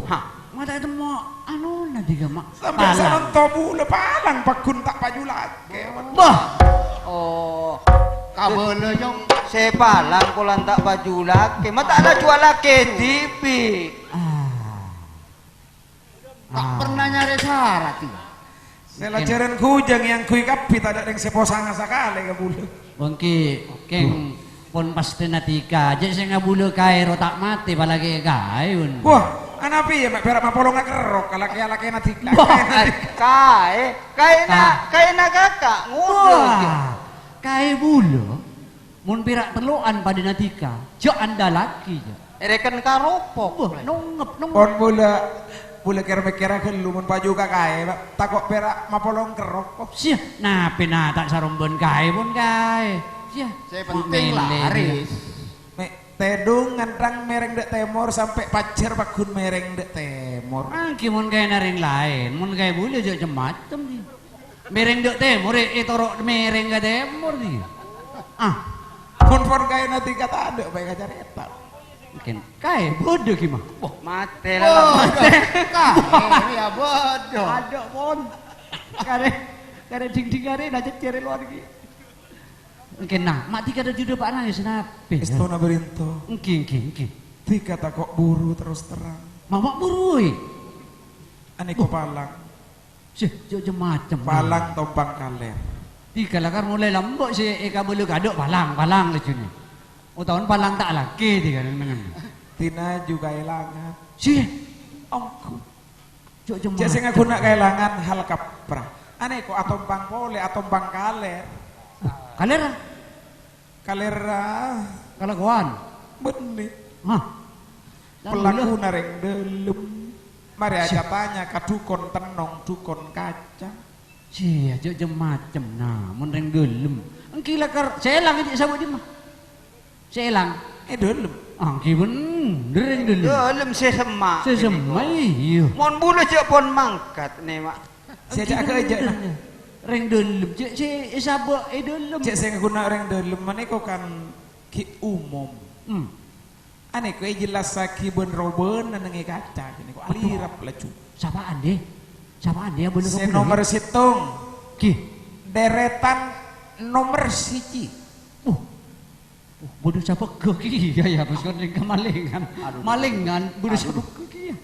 Hah, mata itu mau anu nanti gak mak. sampai sanonto bule palang bakun tak paju lagi Bah, Oh, Kabel jong. sepalang kulan tak baju laki. Mata ada jual laki TV. Tak pernah nyari syarat ya. nelajaran kujang yang kui kapi tak ada yang seposanga sakale ke bule bangki, keng pon pasti natika. Jadi saya ngabulu kairo tak mati palagi kain. wah anapi ya mak berak mapolong ngak kerok laki nanti Kae na kakak ngudo. Wah, kai bulu. Mun pirak teluan pada natika. Jo anda laki jo. Ereken karopok. Wah, nungep. pon bule kira-kira kelumun paju kakai takok berak mapolong kerok kok Sia, nape na tak sarombon kai pun kai. Sia, Saya penting laris. mek tedung ngandang mereng dek temor sampai pacar bakun mereng dek temor Angki mun kai naring lain, mun kai bulu jo macam ni. Mereng dek temur, torok mereng ke temur ni. pon kaya nanti kata ada baik aja retak Mungkin kai bodoh gimana? Wah, mate lah. Kah, ya bodoh. Ada pon. Kare ding-ding kare nak cari luar lagi. Mungkin nah, mati kada judo pak nangis nape? istona berinto Mungkin. tika tak kok buru terus terang Mama burui. ane ko palang Sih, jo macam. palang tombang kaler Tiga lakar mulai lambok si eka bulu kadok palang lecune. Tahun palang tak laki tiga dengan. tina juga kehilangan Sih, ongku jo jadi macam. aku nak kehilangan hal kaprah ane ko atombang pole atombang kaler Kalera. kalera kalakuan. Benih. Hah. Pelaku nareng delem. Mari aja tanya ke dukun tenong, dukun kacang. Cia aja macam nah mun reng delem. Engki lakar selang aja sabut di mah. Selang. Delem. Angki bener reng delem. Dalam sesemak. Sesemai iya. Mon bulu cek pon mangkat nih mak. Saya cak kerja nah. Reng delem cek sabuk delem. Cek saya guna reng delem mana kau kan ki umum. Ane kau jelas saki ben roben nanti kaca ini kau alirap laju. Sapaan deh? Sapaan dia bener Saya nomor situng. Ki. Deretan nomor siji. Bodoh siapa keki ya pas kon ring kemalingan. Malingan bodoh siapa keki ya.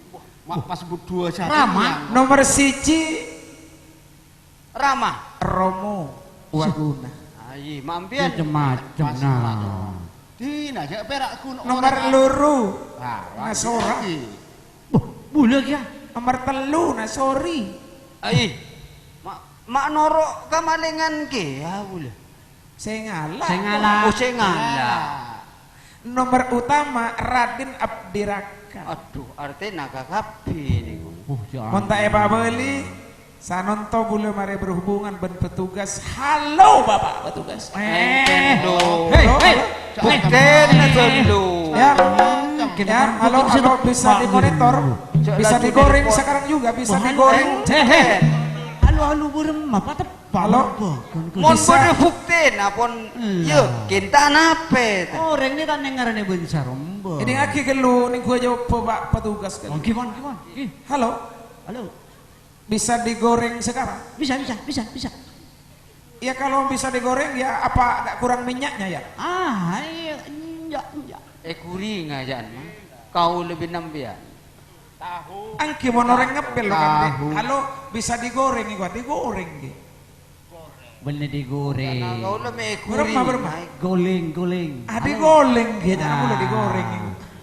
Pas berdua satu. Rama. Nomor siji Ramah. Romo Waguna. Ayi, mampian. Macam-macam nah. Dina jak perak kun Nomor luru Ah, Nasora. Bulag ya. Nomor telu Nasori. Ayi. Mak norok kamalingan ke ya boleh. Saya ngalah. Saya ngalah. Oh, saya ngalah. Nomor utama Raden Abdiraka. Aduh, artinya naga kapi nih. Ya. Monta Eba beli. Sanonto bulu mari berhubungan ben petugas. Halo Bapak petugas. Hei. Bukten dulu. Ya. Ya, halo bisa dimonitor. Bisa digoreng sekarang juga bisa digoreng. Hehe. Halo burem apa tepat? Halo. Mon Bisa. bodoh bukten apon. Yuk, kita nape? Orang ini kan nengarane bencar rombo. Ini lagi gelu nih gua jawab Pak petugas kan. Gimana? Halo. Halo. Bisa digoreng sekarang? Bisa. Ya kalau bisa digoreng ya apa agak kurang minyaknya ya? Iya, enggak. Kuring aja mah. Kau lebih nambian. Angki mau noreng ngepel lo kan. Halo, bisa digoreng nih gua, digoreng gitu. Boleh digoreng. Karena kau lebih kuring. Berma. Goleng. Digoreng gitu, jangan boleh digoreng.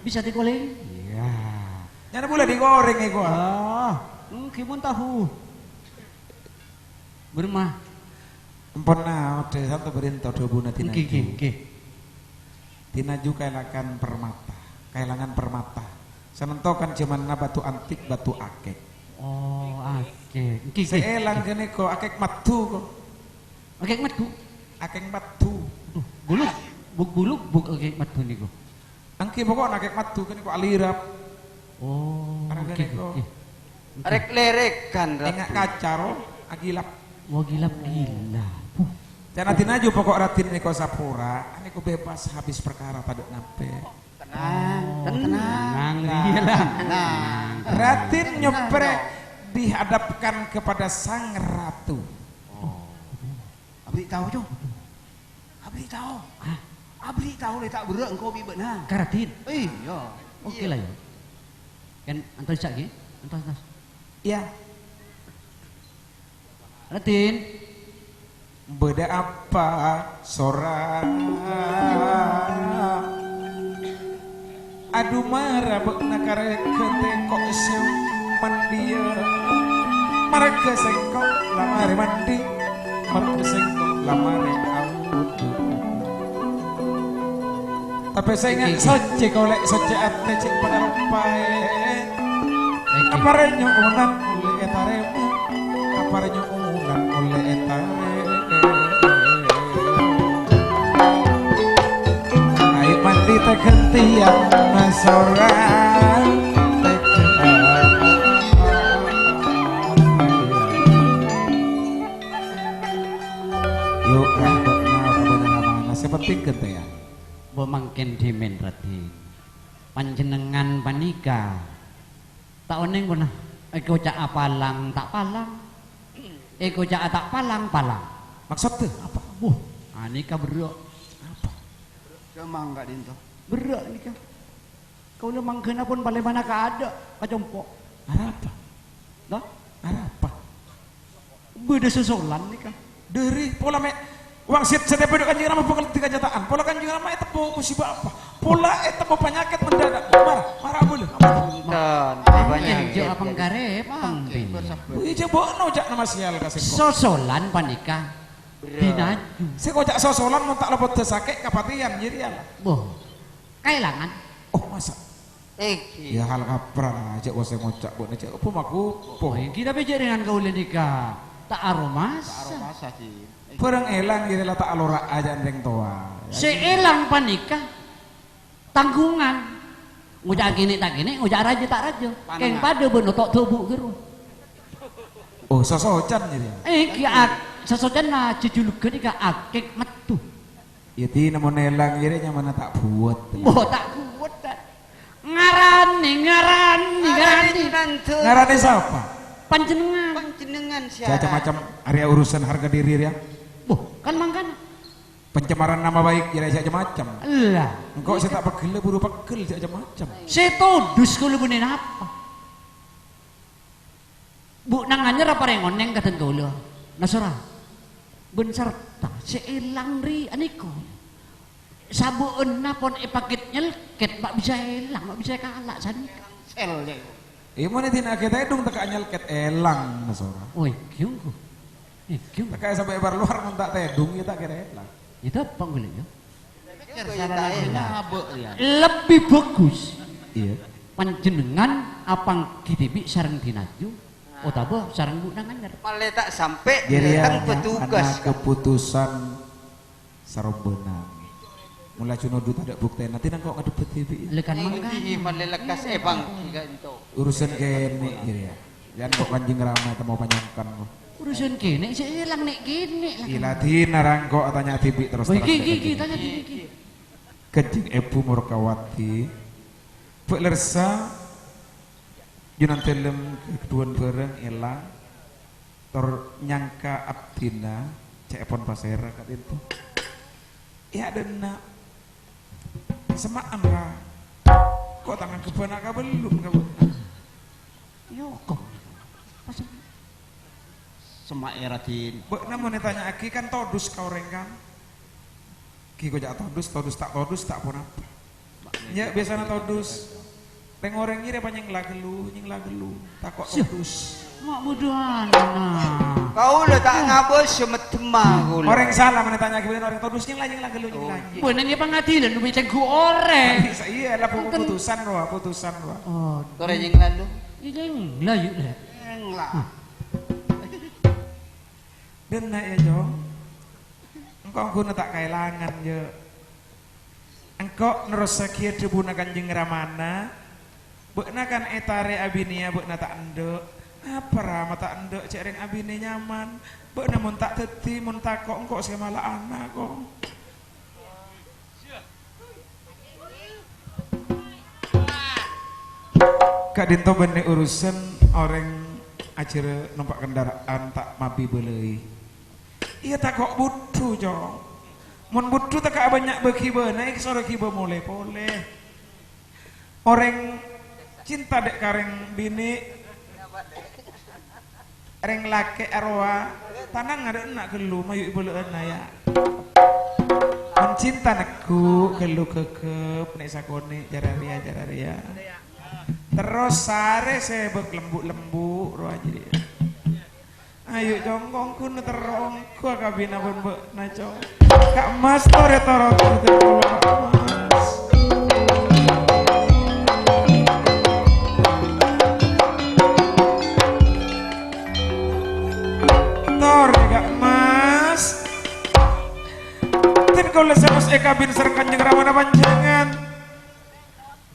Bisa digoreng? Iya. Jangan boleh digoreng nih gua. Gimana tahu? Bermah. Ampun nah, udah satu berintah dua buna tinaju. Oke. Tinaju kailangan permata. Senentokan zaman batu antik, batu akek. Oh, akek. Seelang kene ko akek matu ko. Akek matu. Akek matu. Buluk akek matu niku. Angki pokok akek matu kene ko alirap. Oh, oke. Rek lerek kan. Enggak kacaro, agilap. Wah gila. Jangan tinaju pokok ratin niko sapura, niko bebas habis perkara taduk nampe. Tenang. Ratin nyeprek dihadapkan kepada sang ratu. Abri tahu jo. Abri tahu le tak berak engkau bi benar. Karatin. Iya. Oke lah ya. Kan antas sak ge? Antas. Ya, Ratin. beda apa sorang. Aduh marah bekna karek ketengkok sew mandia. Marga sengkok lamare mandi. Marga sengkok lamare autu. Tapi saya ingat soce kolek soce ate cek pada lepai. Kaparenyo unan oleh etaremu. Kaparenyo unan oleh etare. Ayo mandi teh gentian nasoran. Yuk lah mana seperti gentian. Mangken dimen Ratin. Panjenengan panika. Tak oneng kuna. Eko cak apalang tak palang. Eko cak tak palang. Maksudnya apa? Nika berak. Apa? Kemang gak dinto. Berak nika. Kau lemang kena pun balik mana ada. Kacompok. Arah apa? Dah? Arah apa? Beda susulan nika. Dari pola uang setiap penduduk Kanjeng Rama bakal tiga jataan. Pola Kanjeng Rama itu musibah apa? Pola itu penyakit mendadak. Marah boleh. Dan banyak. Jo apang karep pangpin. Wih coba nojak nama sial kasih kok. Sosolan panika. Dinaju. Saya kocak sosolan mau tak lepot desake kapatian jadi ya. Boh. Kailangan. Oh masa? Ya hal kapra cek wase ngocak buat cek apa maku Oh, kita beja dengan kau lenika. Tak aromas. Aromasa sih. Perang elang kira lah tak alora aja ndeng toa. Seelang panikah. Tanggungan. Ngujak gini tak gini, ngujak raja tak raja. Keng pada benotok tubuh geru. Oh sosocan jadi. Kia sesocan na cuculuk ke ka akek metu. Ya ti namun elang jadi mana tak buat. Oh tak kuat tak. Ngarani. Ngarane siapa? Panjenengan. Panjenengan Macam-macam area urusan harga diri ya. Boh, kan mangkana. Pencemaran nama baik jadi macam-macam. Lah, Engkau saya tak pegel buru pegel macam-macam. saya todus kalau bener apa? Bu nangannya apa rengon neng kata kau lo, nasora, ben serta seelang ri aniko, sabu napon paket nyelket, mak bisa elang, mak bisa kalah sani. Sel deh. Iya mana tina kita dong tak nyelket elang nasora. Oi, kiung ko, kiung. Tak kayak sampai bar luar mun tak tedung kita kira elang. Itu apa gue ya? Ya. Lebih bagus. Iya. Panjenengan apang kitibi sarang dinaju, otabo sarang bu nangannya. Malah tak sampai Jadi ya, datang petugas. karena keputusan sarombenang. Mulai cuno duta ada bukti nanti nang kok ngadepet TV. Lekan mangga. Malah lekas bang ganto. Urusan kene gitu ya. Jangan kok kanjing ramai mau panjangkan kok. Urusan kene saya hilang nek kene. Ilatin narang kok tanya TV terus. Gigi tanya gigi. Kejing Ebu Murkawati Pelersa Junan telem keduan bareng elang Tor nyangka abdina Cepon pasera kat itu Ya dena Semaan lah Kok tangan kebana ka belum kamu Yo kok. Semak eratin. Bek namun ditanya aki kan todus kau rengkan Ki kok jak todus tak pun apa Ya biasanya todus Reng orang ini apa nyeng lagelu takut todus Mak bodohan. Kau le tak ngabos semetema kau. Orang salah menanya aki orang todus nyeng lagelu Bener ni pengadilan lu macam ku orang. Iya lah putusan roh. Oh, Kau yang lalu. ini layu dah. Englah. Dena ya Jo Engkau guna tak kailangan je Engkau nerosa kia debuna kanjeng ramana Bekna kan etare abinia bekna tak endek Apa rama tak endek cek reng abini nyaman Bekna mun tak teti mun takok engkau semala anak kok Kak Dinto bener urusan orang acara numpak kendaraan tak mapi belei Iya tak kok butuh Jo Mun butuh tak banyak berkiba naik sore kiba boleh Orang cinta dek kareng bini Reng lake arwah Tanang ada enak gelu mayu ibu leena ya Mun cinta nakku gelu kekep nek sakone jararia Terus sare sebek lembut roh aja dia Ayo jongkongku neterongku kabina pun mbak naco Kak Mas tore torot itu Kak Mas Tore Kak Mas Ten kau lesemus kabin serang kanjeng ramana panjangan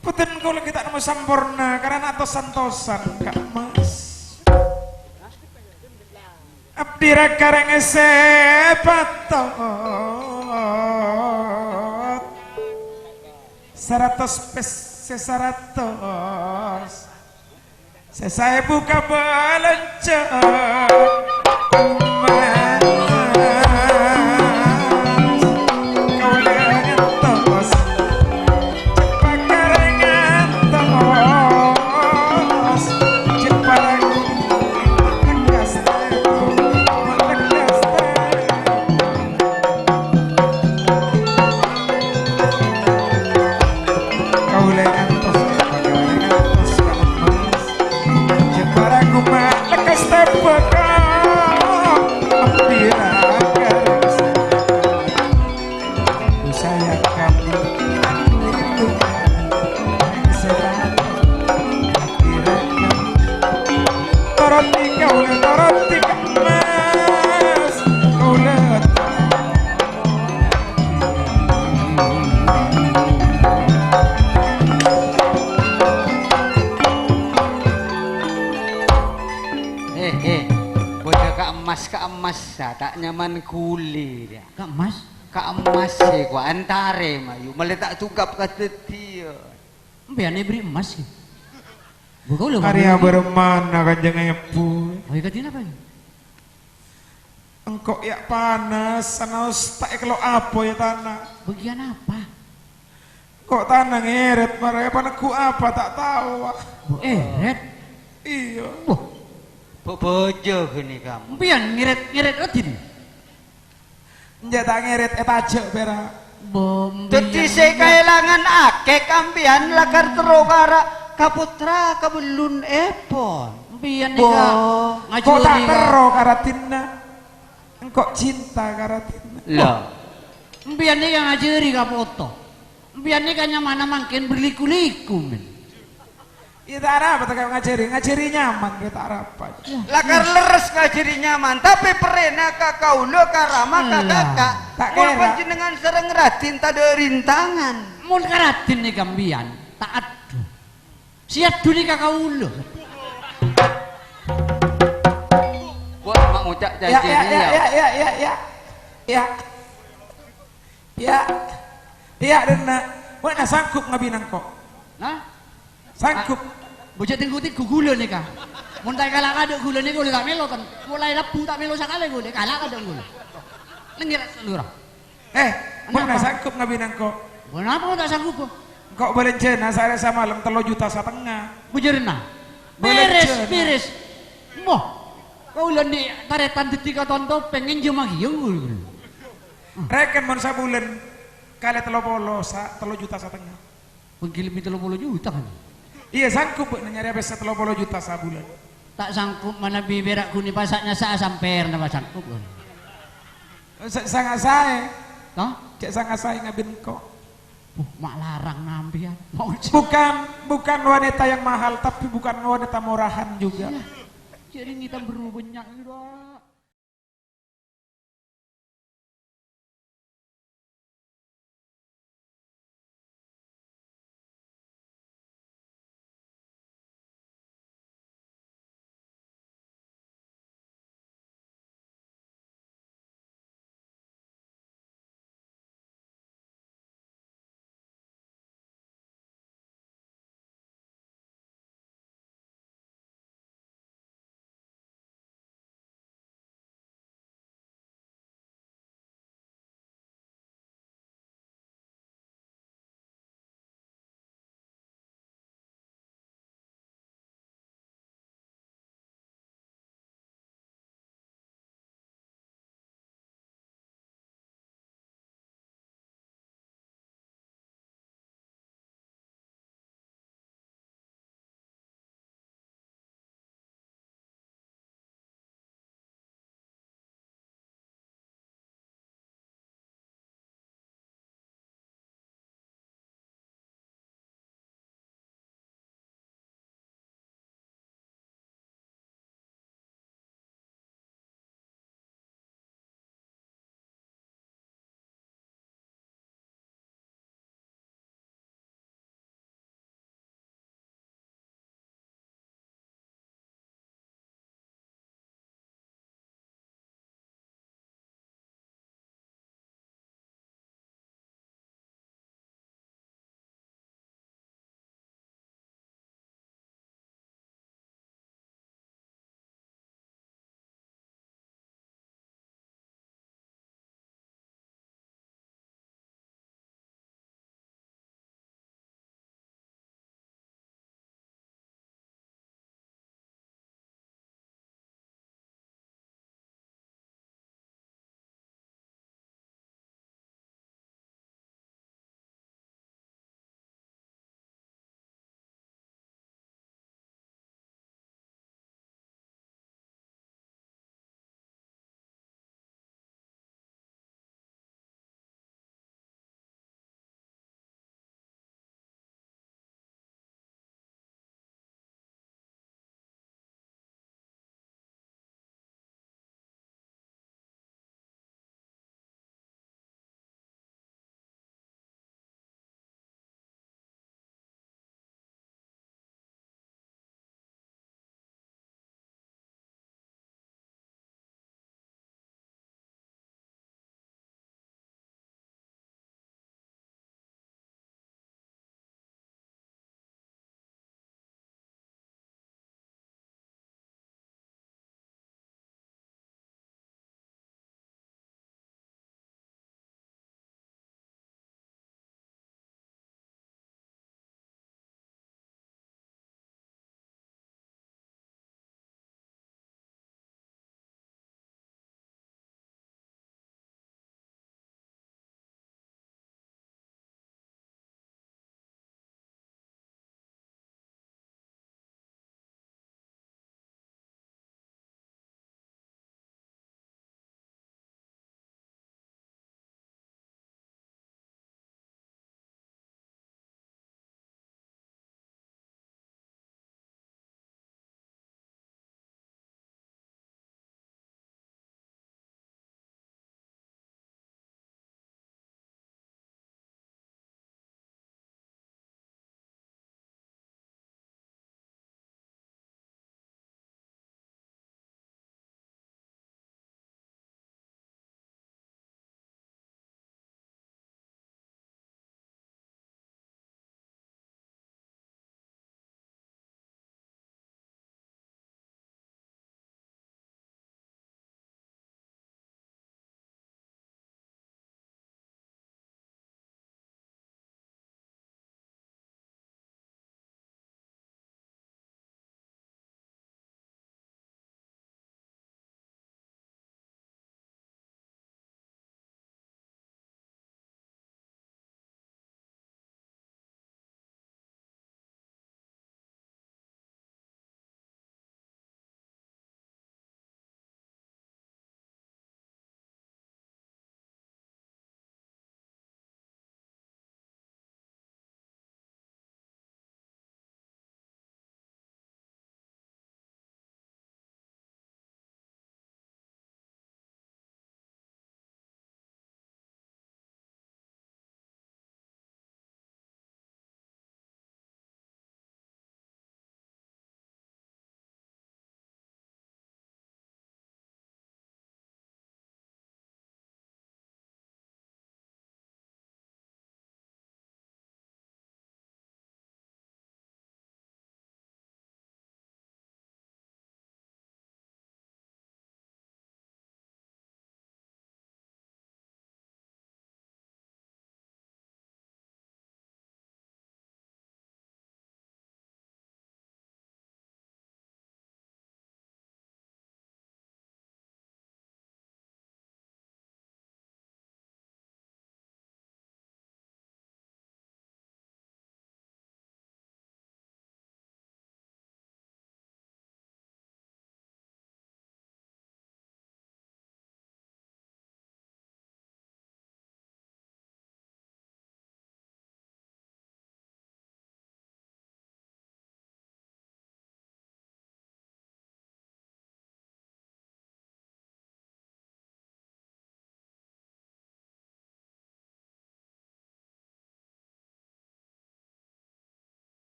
Puten kau lagi tak nemu sampurna karena atau santosan Kak Mas Abdi rakareng sepatot 100 sesaratos saya buka balencet roti kaula roti kemas kaula. Kak emas tak nyaman kuli dia. Kak Mas, Kak emas sih gua antare mayu meletak tukap kata dia. mbiane beri emas ki. Buka ulo. Arya bermana kanjeng Epu. Oh, ikatin apa ini? Engkau ya panas, sanos tak kalau apa ya tanah. Bagian apa? Kok tanah ngeret marah panakku apa tak tahu. Red. Iya. Wah, Bojo gini kamu. mbian ngirit redin. Nja tak ngeret aja bera. Bom. Dadi saya kehilangan akeh kampian lakar terokara kaputra kabelun epon. Mbian Bo. nika Kok tak ngajuri. tero karatina. Engkau cinta karatina. Lah, Mbian nika ngajuri ka foto. Mbian nika nyamana mangken berliku-liku men. Iya tak ada apa tak ngajari nyaman dia tak apa. lakar leres kajiri nyaman tapi perena kakaulo karama kakak. Tak Mun kira. panjenengan sereng ratin tada rintangan. Mun karatin nika mbian tak adu. Siap duni ka kaulo. Buat mak ucap Ya janji ya ya dia. ya ya ya ya. Ya. Ya. Ya dena. Mana sanggup ngabinang kok? Nah, Sanggup. bocah tingguti gugula nika. Mun tak kalah kaduk gula nika tak melo kan. Mulai lebu tak melo sakale gula kalah kaduk gula. Lengirat seluruh. Mana sanggup ngabinang kok? Kenapa kau tak sanggup kok? Kok berencana saya sama malam 3,5 juta. Bujerna. Boleh Beres, cen. beres. Moh. Kau ulah di taretan detika tonton pengen jema giung. Reken mon sabulan kali 3,5 juta. Pengkilim itu 30 juta kan. Iya sanggup nyari apa 30 juta sabulan. Tak sanggup mana biberak kuni pasaknya saya sampai nama sanggup kan. Sangat saya. Toh? Cek sangat saya ngabin kok. Mak larang nampian. Mau Bukan wanita yang mahal tapi bukan wanita murahan juga. jadi kita berubah banyak gitu.